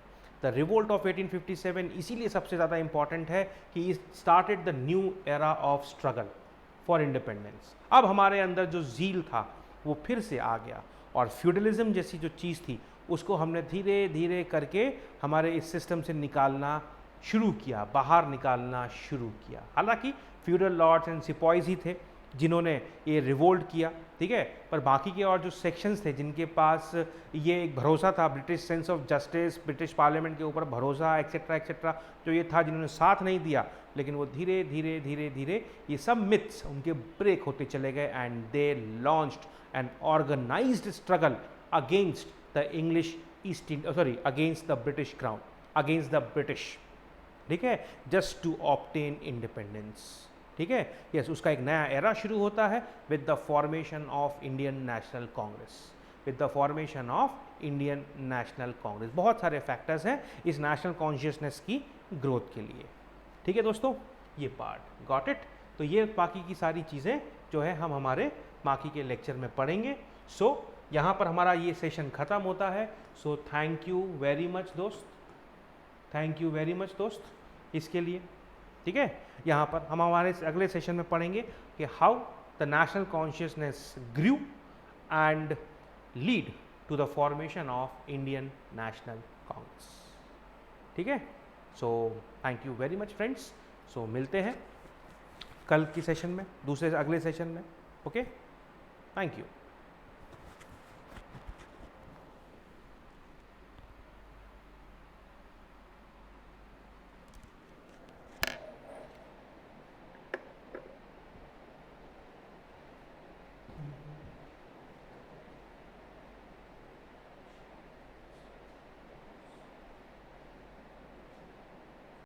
द रिवोल्ट ऑफ 1857 इसीलिए सबसे ज़्यादा इंपॉर्टेंट है कि it started the new era of struggle for independence. अब हमारे अंदर जो जील था वो फिर से आ गया और फ्यूडलिज्म जैसी जो चीज़ थी उसको हमने धीरे धीरे करके हमारे इस सिस्टम से निकालना शुरू किया, बाहर निकालना शुरू किया। हालांकि फ्यूडल लॉर्ड्स एंड सिपॉइज ही थे जिन्होंने ये रिवोल्ट किया, ठीक है, पर बाकी के और जो सेक्शंस थे जिनके पास ये एक भरोसा था, British sense of justice, British parliament के ऊपर भरोसा, एक्सेट्रा एक्सेट्रा, जो ये था, जिन्होंने साथ नहीं दिया, लेकिन वो धीरे धीरे धीरे धीरे ये सब मिथ्स उनके ब्रेक होते चले गए and they launched an organised struggle against the English east against the British crown, against the British, ठीक है, जस्ट टू ऑब्टेन इंडिपेंडेंस, ठीक है। यस, उसका एक नया एरा शुरू होता है with the formation of Indian National Congress, with the formation of Indian National Congress. बहुत सारे फैक्टर्स हैं इस नेशनल कॉन्शियसनेस की ग्रोथ के लिए, ठीक है दोस्तों, ये पार्ट गॉट इट। तो ये बाकी की सारी चीज़ें जो है हम हमारे बाकी के लेक्चर में पढ़ेंगे। सो यहाँ पर हमारा ये सेशन ख़त्म होता है। So thank you very much दोस्त, थैंक यू वेरी मच दोस्त इसके लिए, ठीक है। यहाँ पर हम हमारे अगले सेशन में पढ़ेंगे कि how the national consciousness grew and lead to the formation of Indian National Congress, ठीक है। So thank you very much friends. So मिलते हैं कल की सेशन में, अगले सेशन में। Okay, thank you.